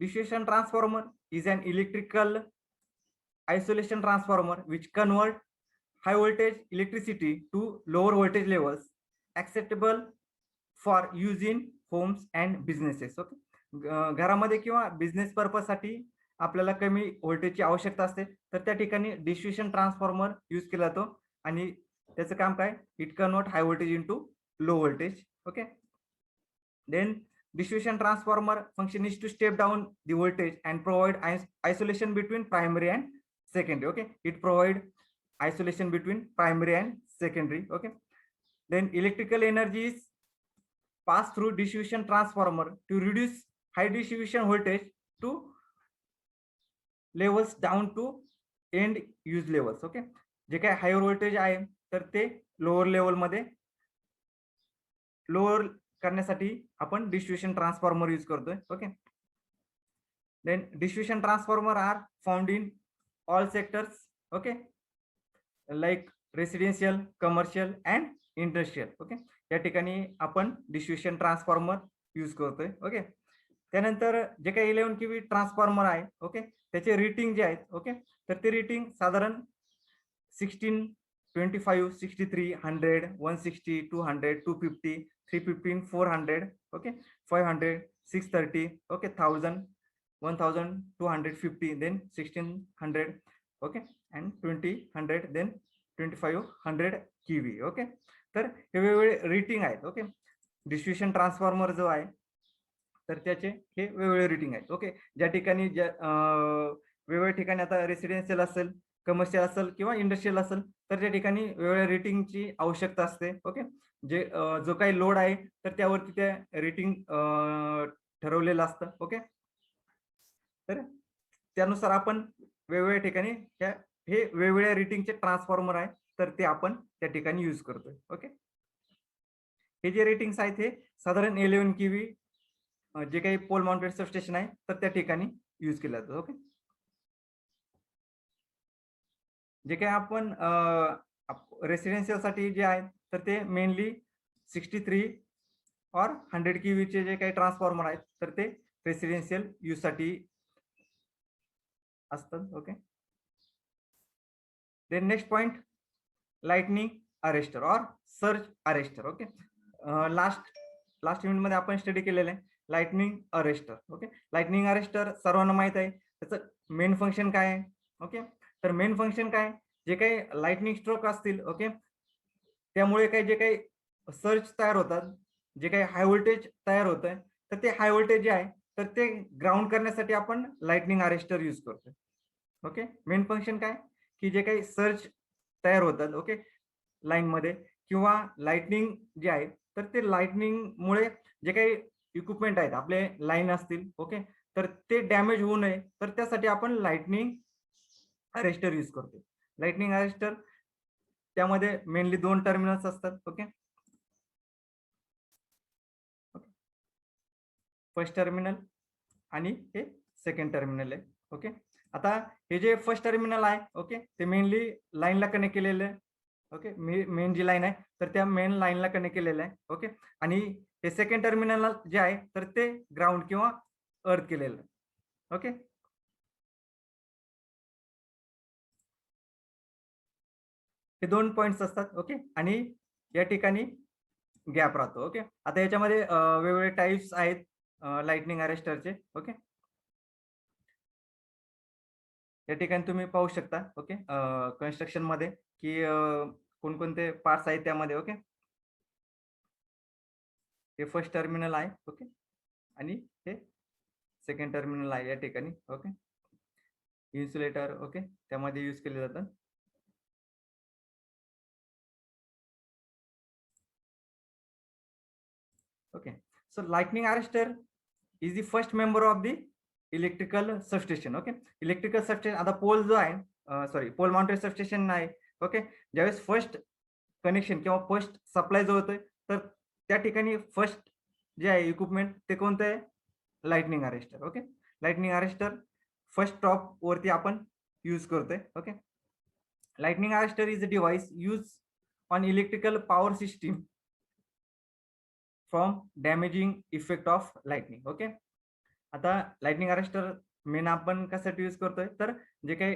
Distribution transformer is an electrical isolation transformer which convert high voltage electricity to lower voltage levels acceptable for use in homes and businesses. Okay. घरामध्ये किंवा business purpose साठी आपल्याला कमी व्होल्टेजची आवश्यकता असते, तर त्या ठिकाणी डिस्ट्रीब्युशन ट्रान्सफॉर्मर यूज केला जातो आणि त्याचं काम काय, it convert high voltage into low voltage. Okay. Then distribution transformer function is to step down the voltage and provide isolation between primary and secondary. Okay. It provide isolation between primary and secondary. Okay. Then electrical energy is passed through distribution transformer to reduce high distribution voltage to levels down to end use levels. Okay. जे काही higher voltage आहे तर ते lower level मध्ये lower करण्यासाठी आपण distribution transformer use करतोय. Okay. Then distribution transformer are found in all sectors. Okay. Like residential, commercial and industrial. Okay. या ठिकाणी आपण डिस्ट्रीब्युशन ट्रान्सफॉर्मर यूज करतोय. ओके. त्यानंतर जे काही 11 kV ट्रान्सफॉर्मर आहे, ओके, त्याचे रेटिंग जे आहेत, ओके, तर ते रेटिंग साधारण 16, 25, 63, 100, 160, 200, 250, 315, 400, okay, 500, 630, okay, 1000, 1250, then 1600, okay, and 2000, then 2500 kV. Okay. तर हे वेगवेगळे रेटिंग आहेत. ओके. डिस्ट्रीब्युशन ट्रान्सफॉर्मर जो आहे तर त्याचे हे वेगवेगळे रेटिंग आहेत. ओके. ज्या ठिकाणी वेगवेगळ्या ठिकाणी आता रेसिडेन्शियल असेल, कमर्शियल असेल किंवा इंडस्ट्रियल असेल, तर त्या ठिकाणी वेगवेगळ्या रेटिंगची आवश्यकता असते. ओके. जे जो काही लोड आहे तर त्यावरती त्या रेटिंग ठरवलेलं असतं. ओके. तर त्यानुसार आपण वेगवेगळ्या ठिकाणी हे वेगवेगळ्या रेटिंगचे ट्रान्सफॉर्मर आहे तर ते आपण त्या ठिकाणी यूज करतोय. ओके. हे जे रेटिंग्स आहेत हे साधारण 11 kV जे काही पोल माउंटेड सबस्टेशन आहे तर त्या ठिकाणी यूज केलं जातं. ओके. जे काही आपण रेसिडेन्शियल साठी जे आहे तर ते मेनली 63 और 100 kV चे जे काही ट्रान्सफॉर्मर आहेत तर ते रेसिडेन्शियल यूज साठी असतात. Okay. Then next point, lightning arrester और surge arrester. Okay. Last unit मध्ये आपण स्टडी केलेलं आहे lightning arrester. Okay. Lightning arrester सर्वांना माहित आहे त्याचं मेन फंक्शन काय आहे. ओके. तर मेन फंक्शन काय, जे काही लाइटनिंग स्ट्रोक असतील, ओके, त्यामुळे काही जे काही सर्ज तयार होतात, जे काही हाय व्होल्टेज तयार होत आहे तर ते हाय व्होल्टेज जे आहे तर ते ग्राउंड करण्यासाठी आपण लाइटनिंग अरेस्टर यूज करतोय. ओके. मेन फंक्शन काय, की जे काही सर्ज तयार होतात, ओके, लाईन मध्ये किंवा लाइटनिंग जे आहे तर ते लाइटनिंग मुळे जे काही इक्विपमेंट आहेत आपले लाईन असतील, ओके, तर ते डॅमेज होऊ नये तर त्यासाठी आपण लाइटनिंग अरेस्टर यूज करतो. लाइटनिंग अरेस्टर त्यामध्ये मेनली 2 टर्मिनल्स असतात. ओके. फर्स्ट टर्मिनल आणि हे सेकंड टर्मिनल आहे. ओके. आता हे जे फर्स्ट टर्मिनल आहे, ओके, ते मेनली लाईनला कनेक्ट केलेलं आहे. ओके. मेन जी लाईन आहे तर त्या मेन लाईनला कनेक्ट केलेलं आहे. ओके. आणि हे सेकंड टर्मिनल जे आहे तर ते ग्राउंड किंवा अर्थ केलेलं आहे. ओके. हे 2 पॉइंट्स असतात. ओके. आणि या ठिकाणी गॅप राहतो. ओके. आता याच्यामध्ये वेगवेगळे टाइप्स आहेत लाइटनिंग अरेस्टरचे. ओके. या ठिकाणी तुम्ही पाहू शकता. ओके. कन्स्ट्रक्शन मध्ये की कोणकोणते पार्ट्स आहेत त्यामध्ये. ओके. हे फर्स्ट टर्मिनल आहे. ओके. आणि हे सेकंड टर्मिनल आहे या ठिकाणी. ओके. इन्सुलेटर, ओके, त्यामध्ये यूज केले जातात. Okay. So lightning arrester is the first member of the electrical substation. Okay. Electrical substation आता पोल जो आहे, सॉरी, पोल माउंटेड सबस्टेशन आहे ओके. ज्यावेळेस फर्स्ट कनेक्शन किंवा फर्स्ट सप्लाय जो होतोय, तर त्या ठिकाणी फर्स्ट जे आहे इक्विपमेंट ते कोणतं आहे? Lightning arrester. Okay. Lightning arrester first stop वरती आपण यूज करतोय. Okay. Lightning arrester is a device use on electrical power system from damaging effect of lightning. Okay. आता लाइटनिंग अरेस्टर मेन आपण कशासाठी यूज करतोय, तर जे काही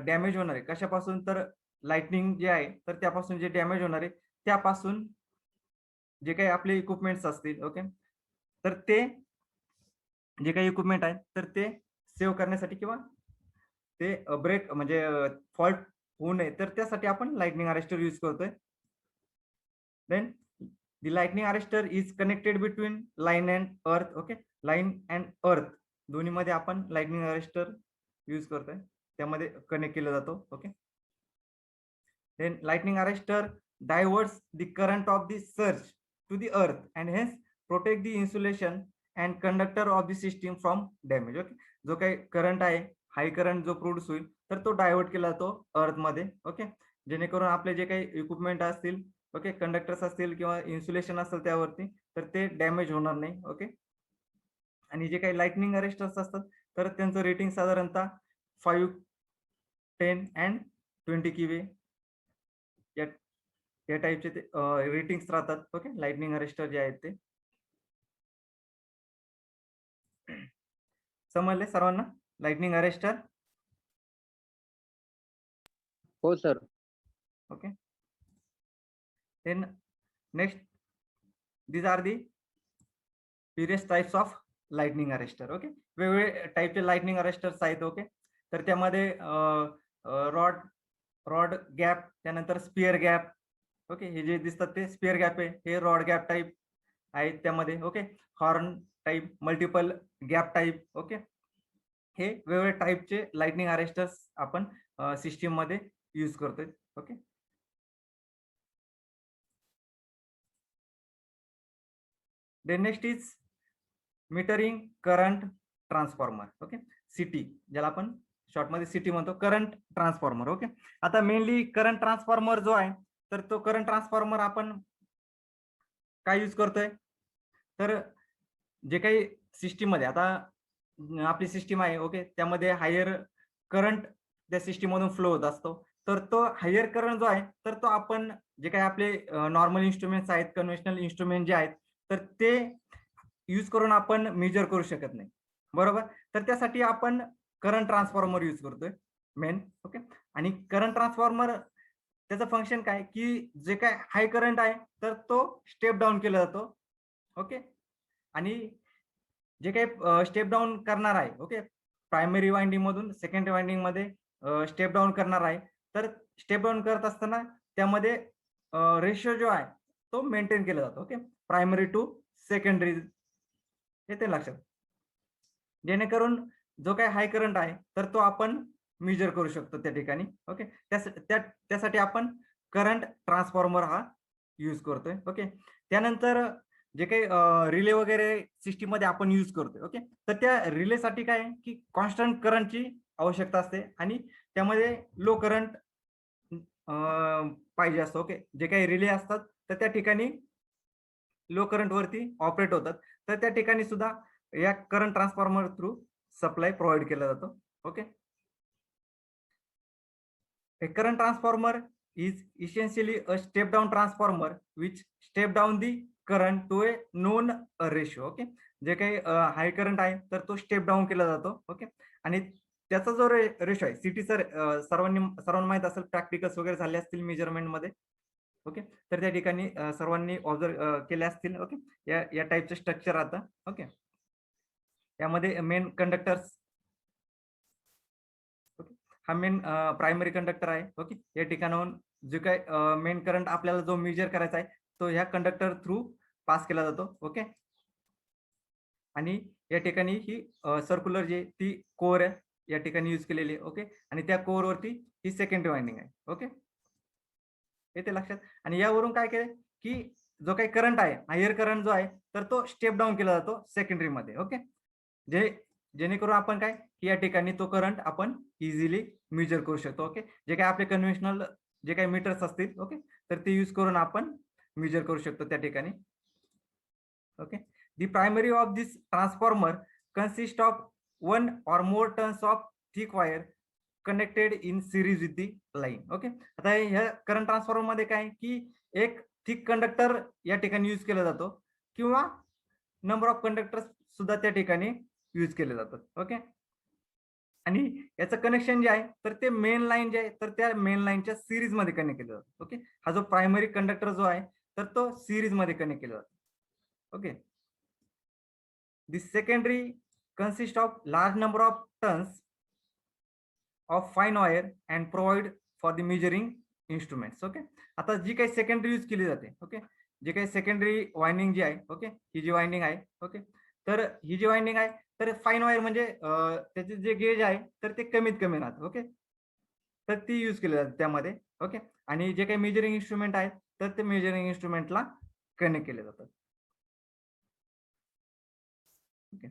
डॅमेज होणार आहे कशापासून, तर लाइटनिंग जे आहे तर त्यापासून जे डॅमेज होणार आहे त्यापासून जे काही आपले इक्विपमेंट्स असतील, ओके, तर ते जे काही इक्विपमेंट आहेत तर ते सेव्ह करण्यासाठी किंवा ते ब्रेक म्हणजे फॉल्ट होऊ नये, तर त्यासाठी आपण लाइटनिंग अरेस्टर यूज करतोय. Then the lightning arrestor is connected between line and earth. Okay. Line and earth दोन्ही मध्ये आपण लाइटनिंग अरेस्टर यूज करतोय, त्यामध्ये कनेक्ट केलं जातो. Okay. Then lightning arrester diverts the current of the surge to the earth and hence protect the insulation and conductor of the system from damage. Okay. जो काही current आहे, high current जो produce होईल तर तो divert केला जातो अर्थ मध्ये. ओके. जेणेकरून आपले जे काही इक्विपमेंट असतील, ओके, कंडक्टर्स असतील किंवा इन्सुलेशन असेल त्यावरती, तर ते डॅमेज होणार नाही. ओके. आणि जे काही लाइटनिंग अरेस्टर्स असतात तर त्यांचं रेटिंग साधारणतः 5, 10 अँड 20 किवे या टाईपचे ते रेटिंग्स राहतात. ओके. लाइटनिंग अरेस्टर जे आहेत ते समजले सर्वांना लाइटनिंग अरेस्टर? हो sir. Okay. Then next, these are the various types of lightning arrestor. Okay. वेगवेगळे टाईपचे लाइटनिंग अरेस्टर्स आहेत. ओके. तर त्यामध्ये रॉड गॅप, त्यानंतर स्पिअर गॅप. ओके. हे जे दिसतात ते स्पिअर गॅप आहे, हे रॉड गॅप टाईप आहेत त्यामध्ये. Okay. Horn type, multiple gap type. Okay. हे वेगवेगळ्या टाईपचे लाइटनिंग अरेस्टर्स आपण सिस्टीम मध्ये यूज करतोय. Okay. Then next is metering current transformer. Okay. CT, ज्याला आपण शॉर्ट मध्ये सिटी म्हणतो, करंट ट्रान्सफॉर्मर. ओके. आता मेनली करंट ट्रान्सफॉर्मर जो आहे तर तो करंट ट्रान्सफॉर्मर आपण काय यूज करतोय, तर जे काही सिस्टीम मध्ये आता आपली सिस्टीम आहे, ओके, त्यामध्ये हायर करंट त्या सिस्टीम मधून फ्लो होत असतो, तर तो हायर करंट जो आहे तर तो आपण जे काही आपले नॉर्मल इन्स्ट्रुमेंट्स आहेत, कन्व्हेन्शनल इन्स्ट्रुमेंट जे आहेत तर ते यूज करून आपण मेजर करू शकत नाही, बरोबर. तर त्यासाठी आपण करंट ट्रान्सफॉर्मर यूज करतोय मेन. ओके. आणि करंट ट्रान्सफॉर्मर त्याचं फंक्शन काय, की जे काय हाय करंट आहे तर तो स्टेप डाऊन केला जातो. ओके. आणि जे काही स्टेप डाऊन करणार आहे, ओके, प्रायमरी वाइंडिंग मधून सेकंडरी वाइंडिंग मध्ये स्टेप डाऊन करणार आहे, तर स्टेप डाऊन करत असताना त्यामध्ये रेशो जो आहे तो मेंटेन केला जातो. ओके. प्रायमरी टू सेकंडरी, हे ते लक्षात, जेणेकरून जो काही हाय करंट आहे तर तो आपण मेजर करू शकतो त्या ठिकाणी. ओके. त्यासाठी आपण करंट ट्रान्सफॉर्मर हा यूज करतोय. ओके. त्यानंतर जे काही रिले वगैरे सिस्टीम मध्ये आपण यूज करतोय, ओके, तर त्या रिलेसाठी काय आहे की कॉन्स्टंट करंटची आवश्यकता असते आणि त्यामध्ये लो करंट पाहिजे असतो. ओके. जे काही रिले असतात तर त्या ठिकाणी लो करंट वरती ऑपरेट होतात, तर त्या ठिकाणी सुद्धा या current transformer through supply provide केला जातो. Okay. A current transformer is essentially a step down transformer which step down the current to a known ratio. Okay. जे काही हाय करंट आहे तर तो स्टेप डाऊन केला जातो. ओके. आणि त्याचा जो रेशो आहे, सिटी सर सर्वांना माहित असेल, प्रॅक्टिकल्स वगैरे झाले असतील मेजरमेंट मध्ये. ओके. तर त्या ठिकाणी सर्वांनी ऑब्झर्व केले असतील. ओके. या टाईपचे स्ट्रक्चर आता. ओके. त्यामध्ये मेन कंडक्टर्स, हा मेन प्रायमरी कंडक्टर आहे. ओके. या ठिकाणाहून जे काही मेन करंट आपल्याला जो मेजर करायचा आहे तो ह्या कंडक्टर थ्रू पास केला जातो. ओके. आणि या ठिकाणी ही सर्क्युलर जी ती कोर या ठिकाणी यूज केलेली आहे. ओके. आणि त्या कोर वरती ही सेकंडरी वाइंडिंग आहे. ओके. येते लक्षात. आणि यावरून काय केलं की जो काही करंट आहे, हायर करंट जो आहे तर तो स्टेप डाऊन केला जातो सेकंडरी मध्ये. ओके. जेणेकरून आपण काय की या ठिकाणी तो करंट आपण इझिली मेजर करू शकतो. ओके. जे काही आपले कन्व्हेन्शनल जे काही मीटर्स असतील, ओके, तर ते यूज करून आपण मेजर करू शकतो त्या ठिकाणी. Okay, the primary of this transformer consist of 1 or more turns of thick wire connected in series with the line. Okay, आता ह्या करंट ट्रान्सफॉर्मर मध्ये काय की एक थिक कंडक्टर या ठिकाणी यूज केला जातो किंवा नंबर ऑफ कंडक्टर सुद्धा त्या ठिकाणी यूज केले जातात. ओके, आणि याचं कनेक्शन जे आहे तर ते मेन लाईन जे आहे तर त्या मेन लाईनच्या सिरीज मध्ये कनेक्ट केलं जातं. ओके, हा जो प्रायमरी कंडक्टर जो आहे तर तो सिरीज मध्ये कनेक्ट केला जातो. Okay, this secondary consist of large number of turns of fine wire and provide for the measuring instruments. Okay, आता जी काही सेकंडरी यूज केली जाते, ओके, जे काही सेकंडरी वाइंडिंग जी आहे, ओके, ही जी वाइंडिंग आहे, ओके, तर ही जी वाइंडिंग आहे तर फाईन वायर म्हणजे त्याचे जे गेज आहे तर ते कमीत कमी राहतं. ओके, तर ती यूज केली जाते त्यामध्ये. ओके, आणि जे काही मेजरिंग इन्स्ट्रुमेंट आहेत तर ते मेजरिंग इन्स्ट्रुमेंटला कनेक्ट केले जातात. ओके,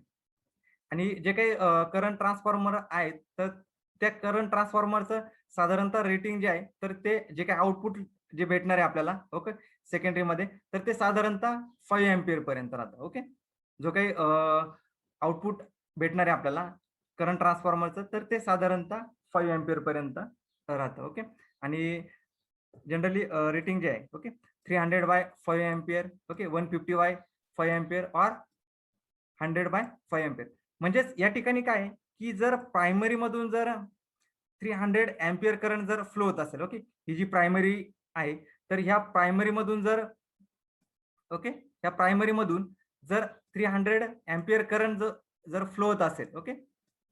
आणि जे काही करंट ट्रान्सफॉर्मर आहेत तर त्या करंट ट्रान्सफॉर्मरचं साधारणतः रेटिंग जे आहे तर ते जे काही आउटपुट जे भेटणार आहे आपल्याला, ओके, सेकंडरी मध्ये तर ते साधारणतः 5 एम्पियर पर्यंत राहतं. ओके, जो काही आउटपुट भेटणार आहे आपल्याला करंट ट्रान्सफॉर्मरचं तर ते साधारणतः 5 एम्पियर पर्यंत राहतं. ओके, आणि जनरली रेटिंग जे आहे, ओके, 300/5 एम्पियर, ओके, 150/5 एम्पियर और 100/5 एम्पियर. म्हणजेच या ठिकाणी काय आहे की जर प्रायमरी मधून जर 300 एम्पियर करंट जर फ्लो होत असेल, ओके, ही जी प्रायमरी आहे तर ह्या प्रायमरी मधून जर, ओके, ह्या प्रायमरी मधून जर 300 एम्पियर करंट जर फ्लो होत असेल, ओके,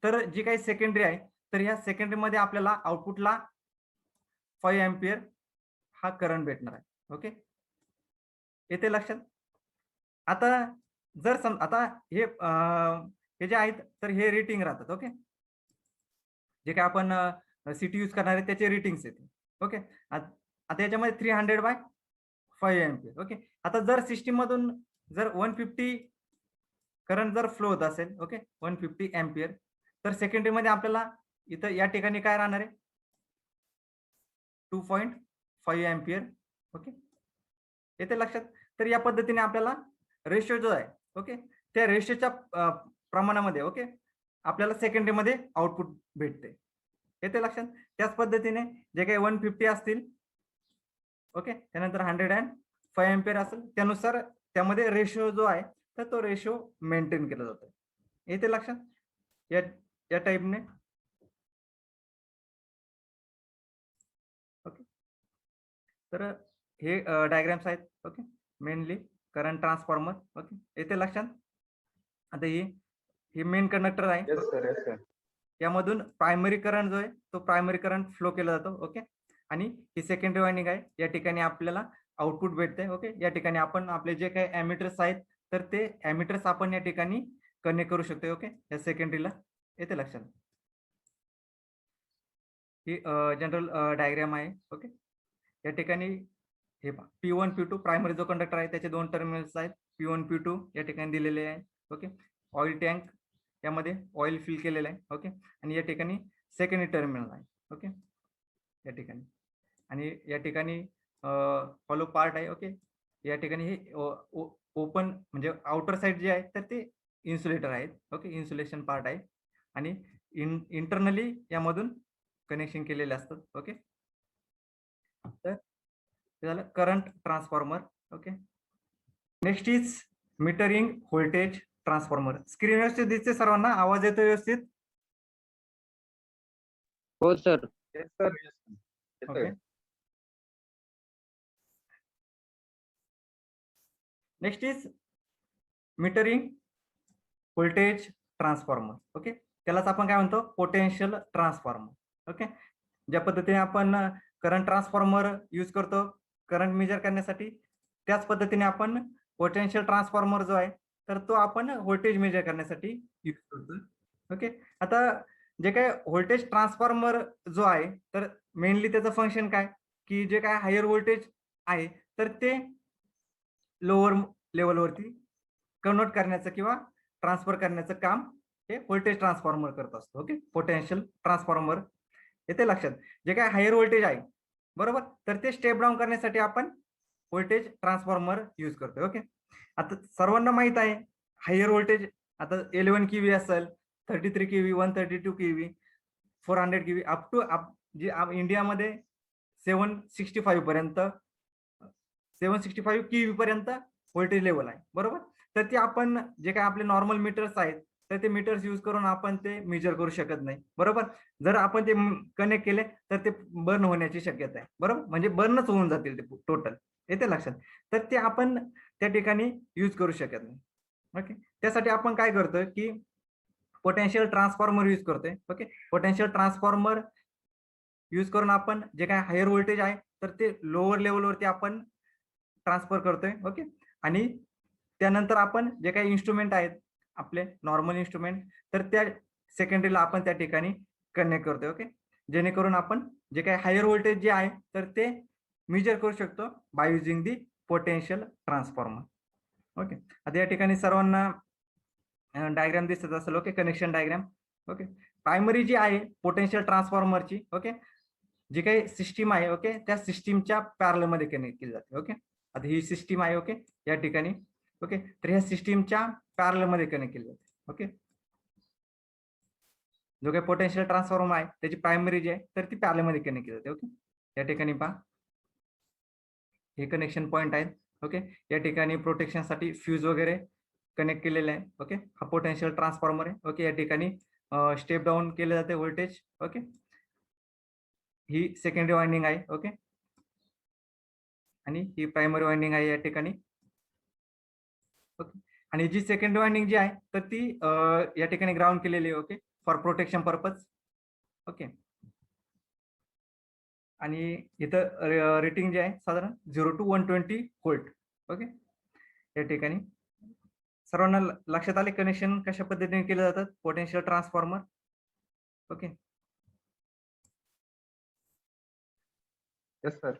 तर जी काही सेकंडरी आहे तर ह्या सेकंडरी मध्ये आपल्याला आउटपुटला 5 एम्पियर हा करंट भेटणार आहे. ओके, येते लक्षात. आता जर आता हे जे आहेत तर हे रेटिंग राहतात. ओके, जे काय आपण सिटी यूज करणार आहे त्याचे रेटिंग्स येते. ओके, आता याच्यामध्ये 300/5 एम्पियर. ओके, आता जर सिस्टीम मधून जर 150 करंट जर फ्लो होत असेल, ओके, 150 एम्पियर, तर सेकंडरी मध्ये आपल्याला इथं या ठिकाणी काय राहणार आहे 2.5 एम्पियर. ओके, येते लक्षात. तर या पद्धतीने आपल्याला रेशो जो आहे, ओके, त्या रेशोच्या प्रमाणामध्ये, ओके, आपल्याला सेकंडरी मध्ये आउटपुट भेटते. येते लक्षात. त्याच पद्धतीने जे काही 150 असतील, ओके, त्यानंतर 105 एम्पियर असेल त्यानुसार त्यामध्ये रेशो जो आहे तर तो रेशो मेंटेन केला जातो. येते लक्षात या या टाईपने. ओके, तर हे डायग्राम्स आहेत. Okay, mainly current transformer. Okay, येते लक्षात. आता ही मेन कंडक्टर आहे. Yes sir, yes sir. यामधून प्रायमरी करंट जो आहे तो प्रायमरी करंट फ्लो केला जातो. ओके, आणि ही सेकंडरी वाइंडिंग आहे. या ठिकाणी आपल्याला आउटपुट भेटते. ओके, या ठिकाणी आपण आपले जे काही एमिटर्स आहेत तर ते एमिटर्स आपण या ठिकाणी कनेक्ट करू शकतो. ओके, या सेकंडरीला. येते लक्षात. ही जनरल डायग्राम आहे. ओके, या ठिकाणी हे पहा P1 P2 प्रायमरी जो कंडक्टर आहे त्याचे 2 टर्मिनल्स आहेत. P1 P2 या ठिकाणी दिलेले आहे. ओके, ऑइल टँक यामध्ये ऑइल फिल केलेलं आहे. ओके, आणि या ठिकाणी सेकंडरी टर्मिनल आहे. ओके, या ठिकाणी, आणि या ठिकाणी हॉलो पार्ट आहे. ओके, या ठिकाणी हे ओपन म्हणजे आउटर साइड जे आहे तर ते इन्सुलेटर आहेत. ओके, इन्सुलेशन पार्ट आहे आणि इंटरनली यामधून कनेक्शन केलेले असतात. ओके, तर ते झालं current transformer. Okay, next is metering voltage transformer. Screen व्यवस्थित दिसते सर्वांना? आवाज येतो व्यवस्थित? हो sir. Yes sir, yes okay, next is metering voltage transformer. Okay, त्यालाच आपण काय म्हणतो पोटेन्शियल ट्रान्सफॉर्मर. ओके, ज्या पद्धतीने आपण करंट ट्रान्सफॉर्मर यूज करतो करंट मेजर करण्यासाठी त्याच पद्धतीने आपण पोटेन्शियल ट्रान्सफॉर्मर जो आहे तर तो आपण व्होल्टेज मेजर करण्यासाठी यूज करतो. ओके, आता जे काय व्होल्टेज ट्रान्सफॉर्मर जो आहे तर मेनली त्याचं फंक्शन काय की जे काय हायर व्होल्टेज आहे तर ते लोअर लेवलवरती कन्वर्ट करण्याचं किंवा ट्रान्सफर करण्याचं काम हे व्होल्टेज ट्रान्सफॉर्मर करत असतो. Okay, potential transformer. येते लक्षात. जे काय हायर व्होल्टेज आहे बरोबर. तर ते स्टेप डाऊन करण्यासाठी आपण व्होल्टेज ट्रान्सफॉर्मर यूज करतोय. ओके. आता सर्वांना माहित आहे हायर व्होल्टेज आता 11 केव्ही असेल, 33 KV, 132 KV, 400 KV up to जे इंडियामध्ये 765 पर्यंत 765 केव्ही पर्यंत व्होल्टेज लेवल आहे. बरोबर. तर ते आपण जे काही आपले नॉर्मल मीटर्स आहेत तर ते मीटर्स यूज करून आपण ते मेजर करू शकत नाही. बरोबर. जर आपण ते कनेक्ट केले तर ते बर्न होण्याची शक्यता आहे. बरोबर. म्हणजे बर्नच होऊन जातील ते टोटल. येते लक्षात. तर ते आपण त्या ठिकाणी यूज करू शकत नाही. ओके. त्यासाठी आपण काय करतोय की पोटेन्शियल ट्रान्सफॉर्मर यूज करतोय. ओके. पोटेन्शियल ट्रान्सफॉर्मर यूज करून आपण जे काही हायर व्होल्टेज आहे तर ते लोअर लेवलवरती आपण ट्रान्सफर करतोय. ओके. आणि त्यानंतर आपण जे काही इन्स्ट्रुमेंट आहेत आपले नॉर्मल इन्स्ट्रुमेंट तर त्या सेकंडरीला आपण त्या ठिकाणी कनेक्ट करतोय. ओके. जेणेकरून आपण जे काही हायर व्होल्टेज जे आहे तर ते मेजर करू शकतो by using the potential transformer. Okay. आता या ठिकाणी सर्वांना डायग्राम दिसत असेल. Okay. Connection diagram. Okay. Primary जी आहे पोटेन्शियल ट्रान्सफॉर्मरची ओके जी काही सिस्टीम आहे ओके त्या सिस्टीमच्या पॅरल मध्ये कनेक्ट केली जाते. ओके. आता ही सिस्टीम आहे ओके या ठिकाणी ओके तर ह्या सिस्टीमच्या पॅरल मध्ये कनेक्ट केली जाते. ओके. जो काही पोटेन्शियल ट्रान्सफॉर्मर आहे त्याची प्रायमरी जी आहे तर ती पॅरल मध्ये कनेक्ट केली जाते. ओके. या ठिकाणी पहा हे कनेक्शन पॉईंट आहेत. ओके. या ठिकाणी प्रोटेक्शनसाठी फ्यूज वगैरे कनेक्ट केलेले आहे. ओके. हा पोटेन्शियल ट्रान्सफॉर्मर आहे. ओके. या ठिकाणी स्टेप डाऊन केले जाते व्होल्टेज. ओके. ही सेकंडरी वाइंडिंग आहे. ओके. आणि ही प्रायमरी वाइंडिंग आहे या ठिकाणी. ओके. आणि जी सेकंडरी वाइंडिंग जी आहे तर ती या ठिकाणी ग्राउंड केलेली आहे. Okay. For protection purpose. Okay. आणि इथं रेटिंग जे आहे साधारण 0 to 120 व्होल्ट. ओके. या ठिकाणी सर्वांना लक्षात आले कनेक्शन कशा पद्धतीने केले जातात potential transformer. Okay. Yes, sir.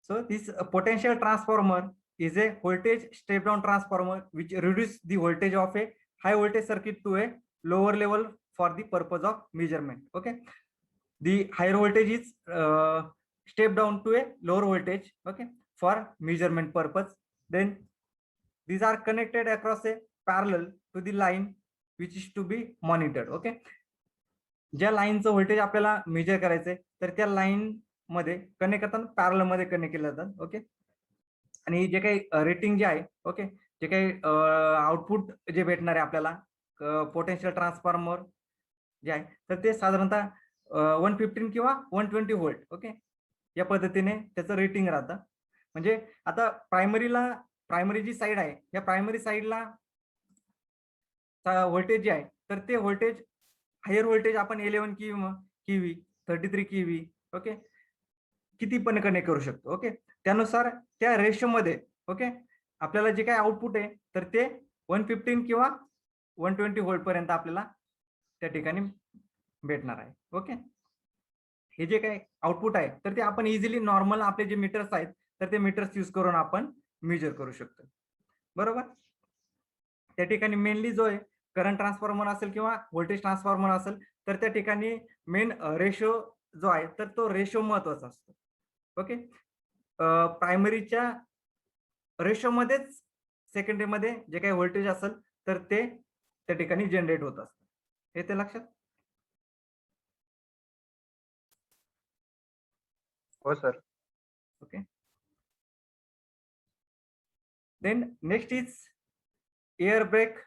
So this potential transformer is a voltage step down transformer which reduce the voltage of a high voltage circuit to a lower level for the purpose of measurement. Okay. The higher voltage is step down to a lower voltage. Okay. For measurement purpose. Then these are connected across a parallel to the line which is to be monitored. Okay. ज्या लाईनचं voltage आपल्याला major करायचंय तर त्या line मध्ये connect करताना पॅरल मध्ये connect केलं जातात. ओके. आणि जे काही रेटिंग जे आहे ओके जे काही आउटपुट जे भेटणार आहे आपल्याला पोटेन्शियल ट्रान्सफॉर्मर जे आहे तर ते साधारणतः 115 किंवा 120 व्होल्ट. ओके. या पद्धतीने त्याचं रेटिंग राहतं. म्हणजे आता प्रायमरी जी साईड आहे या प्रायमरी साईडला व्होल्टेज जे आहे तर ते व्होल्टेज हायर व्होल्टेज आपण 11 केव्ही 33 केव्ही ओके किती पण कनेक्ट करू शकतो. ओके. त्यानुसार त्या रेशो मध्ये ओके आपल्याला जे काही आउटपुट आहे तर ते 115 किंवा 120 व्होल्ट पर्यंत आपल्याला त्या ठिकाणी भेटणार आहे. ओके. हे जे काही आउटपुट आहे तर ते आपण इझिली नॉर्मल आपले जे मीटर्स आहेत तर ते मीटर्स यूज करून आपण मेजर करू शकतो. बरोबर. त्या ठिकाणी मेनली जो आहे करंट ट्रान्सफॉर्मर असेल किंवा व्होल्टेज ट्रान्सफॉर्मर असेल तर त्या ठिकाणी मेन रेशो जो आहे तर तो रेशो महत्वाचा असतो. ओके. प्रायमरीच्या रेशो मध्येच सेकंडरी मध्ये जे काही व्होल्टेज असेल तर ते त्या ठिकाणी जनरेट होत असतं. हे ते लक्षात. हो sir. Okay. Then next is air break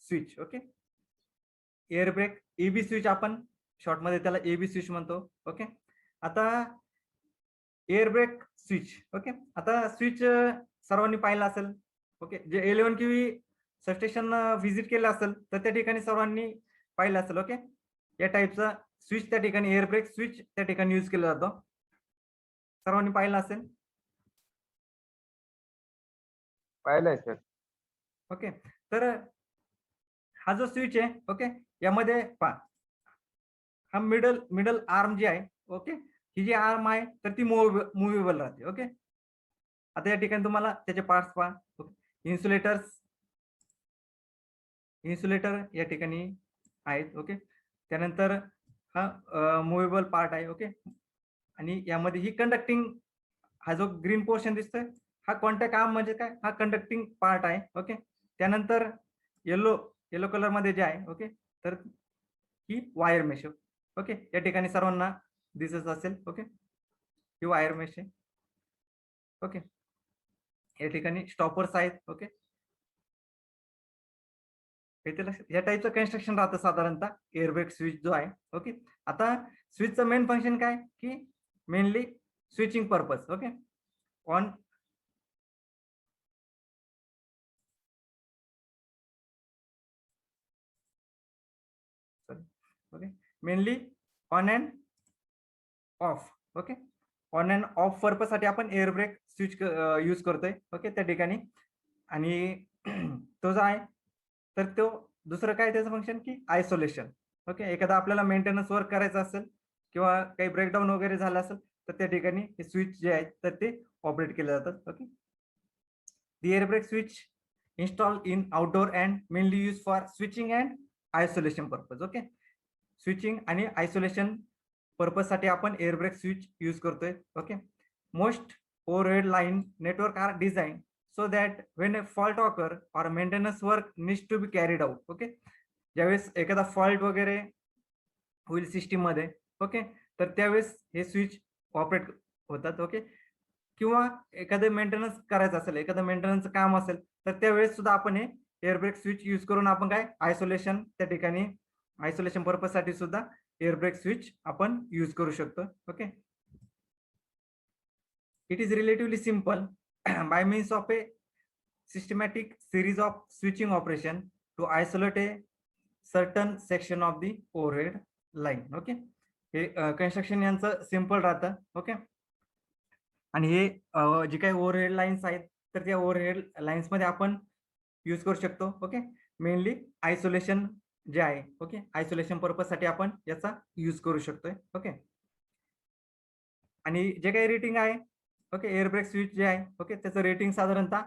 switch. Okay. Air break AB switch आपण शॉर्ट मध्ये त्याला एबी स्विच म्हणतो. ओके. आता एअर ब्रेक स्विच. ओके. आता स्विच सर्वांनी पाहिलं असेल. ओके. जे 11 केव्ही सबस्टेशन व्हिजिट केलं असेल तर त्या ठिकाणी सर्वांनी पाहिलं असेल. ओके. या टाईपचा स्विच त्या ठिकाणी एअर ब्रेक स्विच त्या ठिकाणी यूज केला जातो. सर्वांनी पाहिलं असेल. पाहिलंय sir. ओके. तर हा जो स्विच आहे ओके यामध्ये पहा हा मिडल आर्म जी आहे ओके ही जी आर्म आहे तर ती मुव्हेबल राहते. ओके. आता या ठिकाणी तुम्हाला त्याचे पार्ट्स पहा. इन्सुलेटर या ठिकाणी आहेत. ओके. त्यानंतर हा मुव्हेबल पार्ट आहे. ओके, आणि यामध्ये ही कंडक्टिंग, हा जो ग्रीन पोर्शन दिसतोय हा कॉन्टॅक्ट आर्म म्हणजे काय, हा कंडक्टिंग पार्ट आहे. ओके, त्यानंतर येलो कलर मध्ये जे आहे, ओके, तर ही वायर मेश. ओके, या ठिकाणी सर्वांना दिसत असेल. ओके, ही वायर मेश आहे. ओके, या ठिकाणी स्टॉपर्स आहेत. ओके, या टाईपचं कन्स्ट्रक्शन राहतं साधारणतः एअरब्रेक स्विच जो आहे. ओके, आता स्विचचं मेन फंक्शन काय, की mainly switching purpose. Okay, on okay, mainly on and of. Okay, on and of purpose साठी आपण एअर ब्रेक स्विच यूज करतोय. ओके, त्या ठिकाणी. आणि तो जो आहे तर तो दुसरं काय त्याचं फंक्शन, की आयसोलेशन. ओके, एखादा आपल्याला मेंटेनन्स वर्क करायचं असेल किंवा काही ब्रेकडाऊन वगैरे झालं असेल तर त्या ठिकाणी हे स्विच जे आहेत तर ते ऑपरेट केले जातात. Okay, the air brake switch installed in outdoor and mainly used for switching and isolation purpose. Okay, switching आणि आयसोलेशन पर्पज साठी आपण एअर ब्रेक स्विच यूज करतोय. Okay, most overhead line network are designed so that when a fault occur or maintenance work needs to be carried out. Okay, ज्यावेळेस एखादा fault वगैरे होईल system मध्ये, okay, तर त्यावेळेस हे स्विच ऑपरेट होतात. ओके, किंवा एखादं मेंटेनन्स करायचं असेल, एखादं मेंटेनन्सचं काम असेल तर त्यावेळेस सुद्धा आपण हे एअर ब्रेक स्विच यूज करून आपण काय आयसोलेशन, त्या ठिकाणी आयसोलेशन पर्पज साठी सुद्धा एअर ब्रेक स्विच आपण यूज करू शकतो. Okay, it is relatively simple by means of a systematic series of switching operation to isolate a certain section of the overhead line. Okay, हे construction यांचं simple राहतं. Okay, आणि हे जे काही ओव्हरहेड लाईन्स आहेत तर त्या ओव्हरहेड लाईन्स मध्ये आपण यूज करू शकतो. ओके, मेनली आयसोलेशन जे आहे. ओके, आयसोलेशन पर्पज साठी आपण याचा यूज करू शकतोय. ओके, आणि जे काही रेटिंग आहे, ओके, एअर ब्रेक स्विच जे आहे, ओके, त्याचं रेटिंग साधारणतः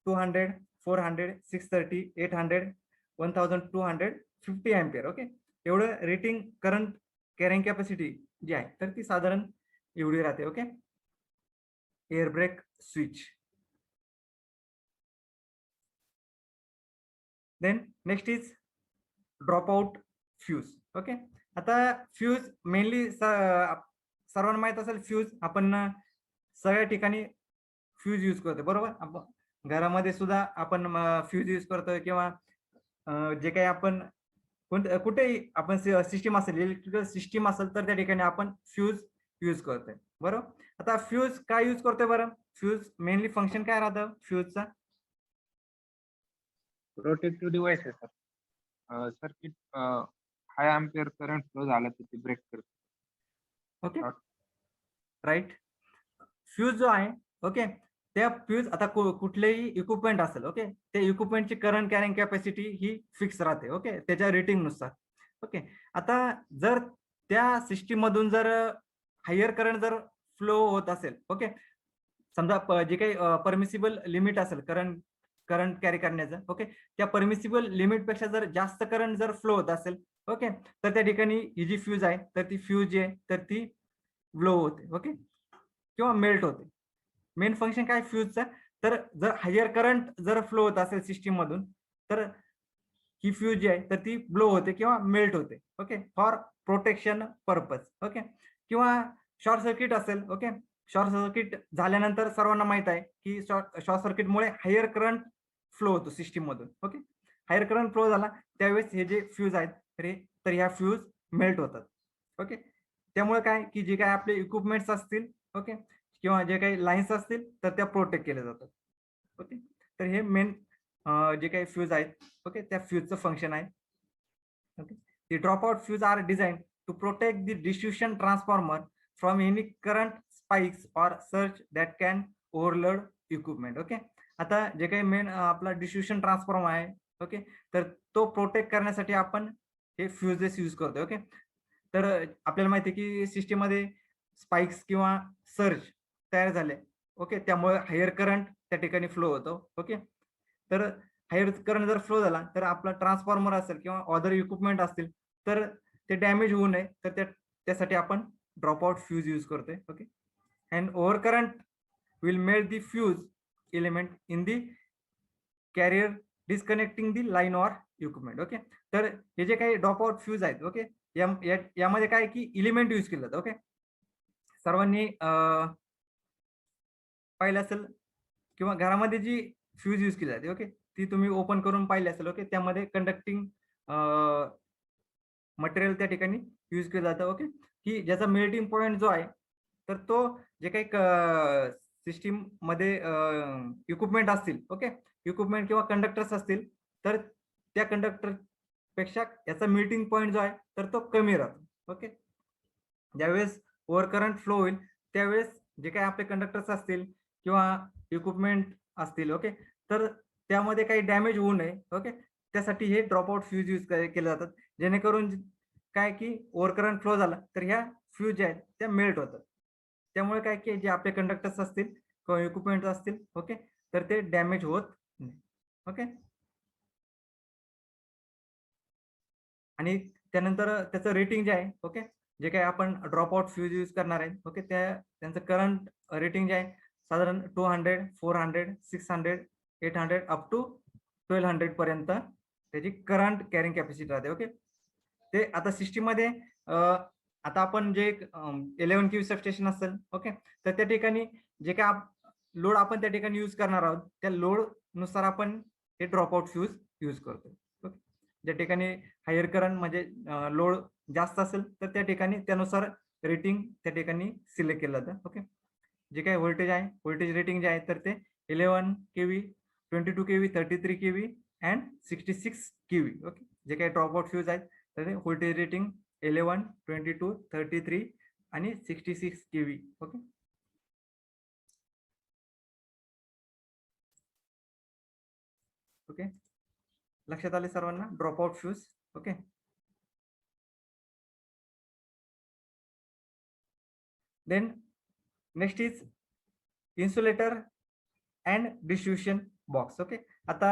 200, 400, 630, 800, 1200, 50 अँपियर. ओके, एवढं रेटिंग करंट कॅरिंग कॅपॅसिटी जी आहे तर ती साधारण एवढी राहते. Okay, air break switch. Then next is drop out fuse. Okay, आता फ्यूज मेनली सर्वांना माहित असेल, फ्यूज आपण सगळ्या ठिकाणी फ्यूज यूज करतो, बरोबर. आपण घरामध्ये सुद्धा आपण फ्यूज यूज करतोय किंवा जे काही आपण कुठेही आपण सिस्टीम असेल, इलेक्ट्रिकल सिस्टीम असेल तर त्या ठिकाणी आपण फ्यूज यूज करतोय, बरोबर. आता फ्यूज काय यूज करतोय बरं, फ्यूज मेनली फंक्शन काय राहतं फ्यूजचा. प्रोटेक्टिव्ह डिव्हाइस आहे सर. सर्किट हाय अँपिअर करंट फ्लो झाला तर ते ब्रेक करतो. Okay, right. फ्यूज जो आहे, ओके, त्या फ्यूज आता कुठलेही इक्विपमेंट असेल, ओके, त्या इक्विपमेंटची करंट कॅरिंग कॅपॅसिटी ही फिक्स राहते. ओके, त्याच्या रेटिंग नुसार. ओके, आता जर त्या सिस्टीम मधून जर हायर करंट जर फ्लो होत असेल, ओके, समजा जे काही परमिसिबल लिमिट असेल करंट कॅरी करण्याचं, ओके, त्या परमिसिबल लिमिट पेक्षा जर जास्त करंट जर फ्लो होत असेल, ओके, तर त्या ठिकाणी ही जी फ्यूज आहे तर ती फ्यूज जी आहे तर ती ब्लो होते. ओके, किंवा मेल्ट होते. मेन फंक्शन काय फ्यूजचं, तर जर हायर करंट जर फ्लो होत असेल सिस्टीम मधून तर ही फ्यूज जी आहे तर ती ब्लो होते किंवा मेल्ट होते. Okay, for protection purpose. Okay, किंवा शॉर्ट सर्किट असेल. ओके, शॉर्ट सर्किट झाल्यानंतर सर्वांना माहित आहे की शॉर्ट सर्किटमुळे हायर करंट फ्लो होतो सिस्टीम मधून. ओके, हायर करंट फ्लो झाला त्यावेळेस हे जे फ्यूज आहेत तर ह्या फ्यूज मेल्ट होतात. ओके, त्यामुळे काय की जे काही आपले इक्विपमेंट्स असतील, ओके, किंवा जे काही लाईन्स असतील तर त्या प्रोटेक्ट केल्या जातात. ओके, तर हे मेन जे काही फ्यूज आहेत, ओके, त्या फ्यूजचं फंक्शन आहे. Okay, the dropout fuse are designed to protect the distribution transformer from any current spikes or surge that can overload equipment. Okay, आता जे काही मेन आपला डिस्ट्रीब्युशन ट्रान्सफॉर्मर आहे, ओके, तर तो प्रोटेक्ट करण्यासाठी आपण हे फ्यूजेस यूज करतोय. ओके, तर आपल्याला माहिती आहे की सिस्टीम मध्ये स्पाइक्स किंवा सर्ज तयार झाले, ओके, त्यामुळे हायर करंट त्या ठिकाणी फ्लो होतो. ओके, तर हायर करंट जर फ्लो झाला तर आपला ट्रान्सफॉर्मर असेल किंवा अदर इक्विपमेंट असतील तर ते डॅमेज होऊ नये, तर त्यासाठी आपण ड्रॉपआउट फ्यूज यूज करतोय. Okay. And over current will melt the fuse element in the carrier disconnecting the line or equipment. Okay. तर हे जे काही ड्रॉपआउट फ्यूज आहेत, ओके, यामध्ये काय की एलिमेंट यूज केलं जातं. ओके. सर्वांनी पाहिलं असेल किंवा घरामध्ये जी फ्यूज यूज केली जाते, ओके, ती तुम्ही ओपन करून पाहिली असेल. ओके. त्यामध्ये कंडक्टिंग मटेरियल त्या ठिकाणी यूज केलं जातं. ओके. की ज्याचा मेल्टिंग पॉईंट जो आहे, तर तो जे काही सिस्टीम मध्ये इक्विपमेंट असतील, ओके, इक्विपमेंट किंवा कंडक्टर्स असतील, तर त्या कंडक्टर पेक्षा याचा मेल्टिंग पॉईंट जो आहे, तर तो कमी राहतो. ओके. ज्यावेळेस ओव्हर करंट फ्लो होईल, त्यावेळेस जे काही आपले कंडक्टर्स असतील किंवा इक्विपमेंट असतील, ओके, तर त्यामध्ये काही डॅमेज होऊ नये. ओके. त्यासाठी हे ड्रॉपआउट फ्यूज यूज केले जातात, जेणेकरून काय की ओव्हर करंट फ्लो झाला तर ह्या फ्यूज ज्या आहेत त्या मेल्ट होतात. त्यामुळे काय की जे आपले कंडक्टर्स असतील किंवा इक्विपमेंट असतील, ओके, तर ते डॅमेज होत नाही. ओके. आणि त्यानंतर त्याचं रेटिंग जे आहे, ओके, जे काही आपण ड्रॉपआउट फ्यूज यूज करणार आहे, ओके, त्यांचं करंट रेटिंग जे आहे साधारण 200, 400, 600, 800 अप टू 1200 पर्यंत त्याची करंट कॅरिंग कॅपॅसिटी राहते. ओके. ते आता सिस्टीम मध्ये आता आपण जे 11 केव्ही सबस्टेशन असेल, ओके, तर त्या ठिकाणी जे काय लोड आपण त्या ठिकाणी यूज करणार आहोत, त्या लोड नुसार आपण हे ड्रॉपआउट फ्यूज यूज करतो. ओके. ज्या ठिकाणी हायर करंट म्हणजे लोड जास्त असेल, तर त्या ठिकाणी त्यानुसार रेटिंग त्या ठिकाणी सिलेक्ट केलं जातं. ओके. जे काही व्होल्टेज आहे, व्होल्टेज रेटिंग जे आहे, तर ते 11 kV, 22 kV, 33 kV and 66 kV. Okay. जे काही ड्रॉपआउट फ्यूज आहेत, तर ते व्होल्टेज रेटिंग 11, 22, 33 आणि 66 केव्ही. ओके. ओके. लक्षात आले सर्वांना dropout fuse. Okay. Then next is insulator and distribution box. Okay. आता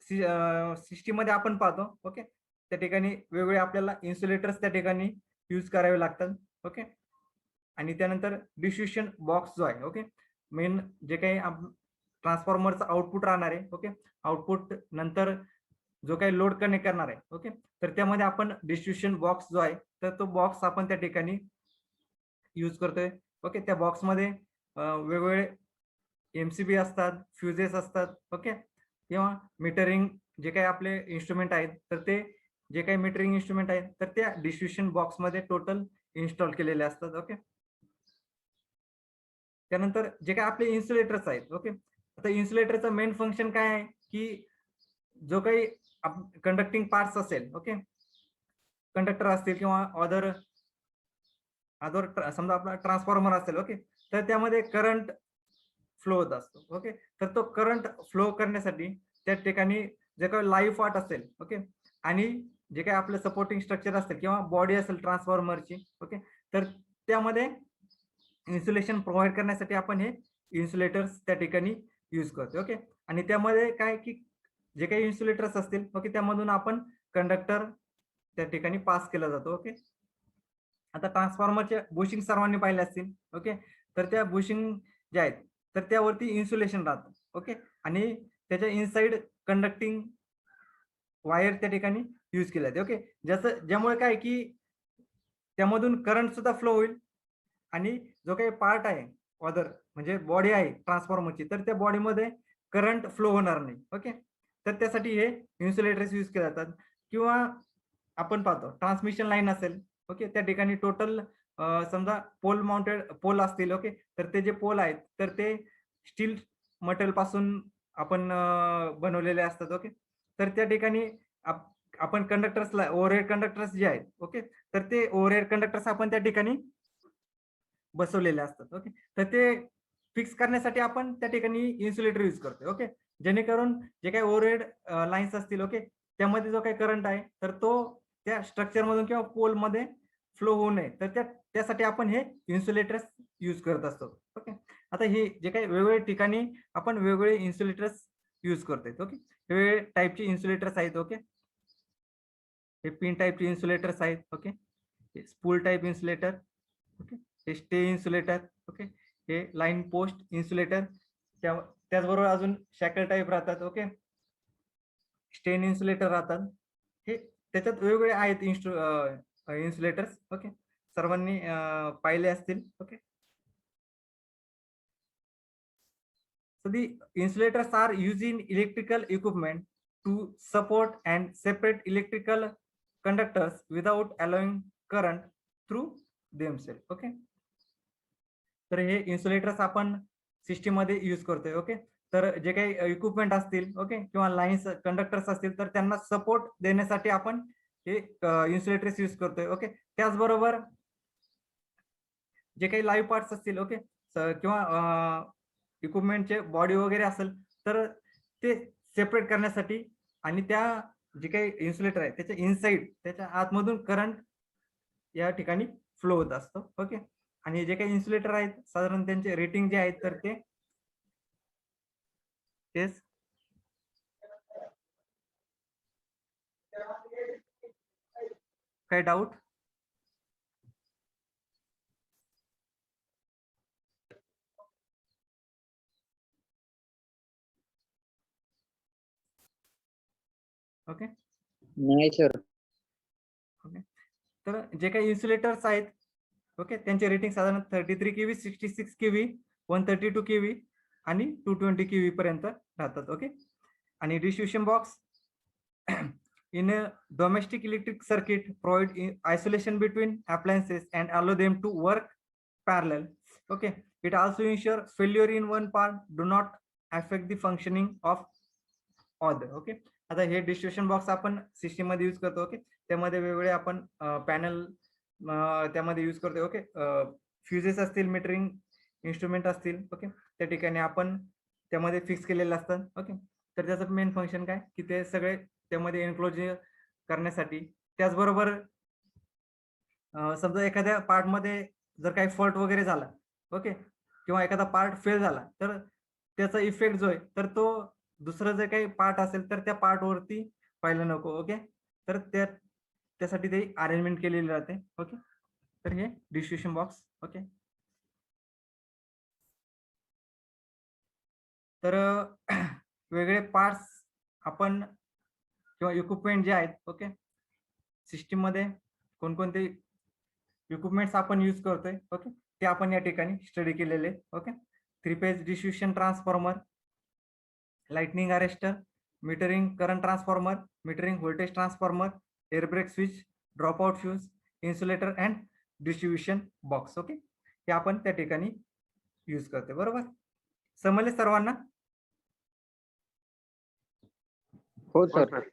सिस्टीम मध्ये आपण पाहतो, ओके, त्या ठिकाणी वेगवेगळे आपल्याला इन्सुलेटर्स त्या ठिकाणी यूज करावे लागतात. ओके. आणि त्यानंतर डिस्ट्रीब्युशन बॉक्स जो आहे, ओके, मेन जे काही ट्रान्सफॉर्मरचं आउटपुट राहणार आहे, ओके, आउटपुट नंतर जो काही लोड कनेक्ट करणार आहे, ओके, तर त्यामध्ये आपण डिस्ट्रीब्युशन बॉक्स जो आहे, तर तो बॉक्स आपण त्या ठिकाणी यूज करतोय. ओके. त्या बॉक्समध्ये वेगवेगळे एमसीबी असतात, फ्युजेस असतात, ओके, किंवा मीटरिंग जे काही आपले इन्स्ट्रुमेंट आहेत, तर ते जे काही मीटरिंग इन्स्ट्रुमेंट आहेत, तर त्या डिस्ट्रीब्युशन बॉक्समध्ये टोटल इन्स्टॉल केलेले असतात. ओके. त्यानंतर जे काही आपले इन्सुलेटर्स आहेत, ओके, आता इन्सुलेटरचं मेन फंक्शन काय आहे की जो काही कंडक्टिंग पार्ट्स असेल, ओके, कंडक्टर असतील किंवा अदर समजा आपला ट्रान्सफॉर्मर असेल, ओके, तर त्यामध्ये करंट फ्लो होत असतो. ओके. तर तो करंट फ्लो करण्यासाठी त्या ठिकाणी जे काही लाईव्ह पार्ट असेल, ओके, आणि जे काही आपलं सपोर्टिंग स्ट्रक्चर असेल किंवा बॉडी असेल ट्रान्सफॉर्मरची, ओके, तर त्यामध्ये इन्सुलेशन प्रोव्हाइड करण्यासाठी आपण हे इन्सुलेटर्स त्या ठिकाणी यूज करतो. ओके. आणि त्यामध्ये काय की जे काही इन्सुलेटर्स असतील, ओके, त्यामधून आपण कंडक्टर त्या ठिकाणी पास केला जातो. ओके. आता ट्रान्सफॉर्मरचे बुशिंग सर्वांनी पाहिले असतील, ओके, तर त्या बुशिंग ज्या आहेत, तर त्यावरती इन्सुलेशन राहतं. ओके. आणि त्याच्या इनसाइड कंडक्टिंग वायर त्या ठिकाणी यूज केल्या जाते. ओके. ज्यामुळे काय की त्यामधून करंट सुद्धा फ्लो होईल आणि जो काही पार्ट आहे अदर म्हणजे बॉडी आहे ट्रान्सफॉर्मरची, तर त्या बॉडीमध्ये करंट फ्लो होणार नाही. ओके. तर त्यासाठी हे इन्सुलेटर्स यूज केले जातात. किंवा आपण पाहतो ट्रान्समिशन लाईन असेल, ओके, त्या ठिकाणी टोटल समजा पोल माउंटेड पोल असतील, ओके, तर ते जे पोल आहेत, तर ते स्टील मटेरियल पासून आपण बनवलेले असतात. ओके. तर त्या ठिकाणी आपण कंडक्टर्सला ओव्हरहेड कंडक्टर्स जे आहेत, ओके, तर ते ओव्हरहेड कंडक्टर्स आपण त्या ठिकाणी बसवलेले असतात. ओके. तर ते फिक्स करण्यासाठी आपण त्या ठिकाणी इन्सुलेटर यूज करतोय. ओके. जेणेकरून जे काही ओव्हरहेड लाईन्स असतील, ओके, त्यामध्ये जो काही करंट आहे, तर तो त्या स्ट्रक्चर मधून किंवा पोल मध्ये फ्लो होऊ नये, तर त्यासाठी आपण हे इन्सुलेटर्स यूज करत असतो. ओके. आता हे जे काही वेगवेगळ्या ठिकाणी आपण वेगवेगळे इन्सुलेटर्स यूज करतोय. ओके. वेगवेगळे टाईपचे इन्सुलेटर्स आहेत. ओके. हे पिन टाईपचे इन्सुलेटर्स आहेत. ओके, हे स्पूल टाईप इन्सुलेटर. ओके, हे स्टे इन्सुलेटर. ओके, हे लाईन पोस्ट इन्सुलेटर. त्याचबरोबर अजून शॅकल टाईप राहतात. ओके, स्टेन इन्सुलेटर राहतात. हे त्याच्यात वेगवेगळे आहेत इन्सुलेटर्स. ओके, सर्वांनी पाहिले असतील. Okay, so the insulators are used in electrical equipment to support and separate electrical conductors without allowing current through themselves. Okay, तर हे इन्सुलेटर्स आपण सिस्टीम मध्ये यूज करतोय. ओके, तर जे काही इक्विपमेंट असतील, ओके, किंवा लाईन्स कंडक्टर्स असतील, तर त्यांना सपोर्ट देण्यासाठी आपण हे इन्सुलेटर्स यूज करतोय. ओके, त्याचबरोबर जे काही लाईव्ह पार्ट्स असतील, ओके, किंवा इक्विपमेंटचे बॉडी वगैरे असेल, तर ते सेपरेट करण्यासाठी आणि त्या जे काही इन्सुलेटर आहे त्याच्या इनसाइड, त्याच्या आतमधून करंट या ठिकाणी फ्लो होत असतो. ओके, आणि जे काही इन्सुलेटर आहेत साधारण त्यांचे रेटिंग जे आहेत तर ते तेच काही डाऊट? ओके, नाही सर. ओके, तर जे काही इन्सुलेटर्स आहेत, ओके, त्यांचे रेटिंग साधारण 33 केव्ही, 66 केव्ही, 132 केव्ही आणि 220 केव्ही पर्यंत राहतात. ओके, आणि distribution box in a domestic electric circuit provide isolation between appliances and allow them to work parallel. Okay, it also ensure failure in one part do not affect the functioning of other. Okay, आता हे distribution box आपण system मध्ये use करतो. Okay, त्यामध्ये वेगवेगळे आपण panel त्यामध्ये use करतो. ओके, फ्युजेस असतील, मीटरिंग इन्स्ट्रुमेंट असतील. ओके, त्या ठिकाणी आपण त्यामध्ये फिक्स केलेले असतात. ओके, तर त्याचं मेन फंक्शन काय की ते सगळे त्यामध्ये एन्क्लोज करण्यासाठी. त्याचबरोबर समजा एखाद्या पार्ट मध्ये जर काही फॉल्ट वगैरे झाला, ओके, किंवा एखादा पार्ट फेल झाला, तर त्याचा इफेक्ट जो आहे तर तो दुसरं जे काही पार्ट असेल तर त्या पार्ट वरती व्हायला नको. ओके, तर त्यासाठी ते अरेंजमेंट केलेली राहते. ओके, तर हे डिस्ट्रीब्युशन बॉक्स. ओके, तर वेगळे पार्ट्स आपण किंवा इक्विपमेंट जे आहेत, ओके, सिस्टीम मध्ये कोणकोणते इक्विपमेंट्स आपण यूज करतोय, ओके, ते आपण या ठिकाणी स्टडी केलेले. Okay, 3 phase distribution transformer, lightning arrester, metering current transformer, metering voltage transformer, air break switch, drop out fuse, insulator and distribution box. Okay, हे आपण त्या ठिकाणी यूज करतोय. बरोबर, समजले सर्वांना? हो सर.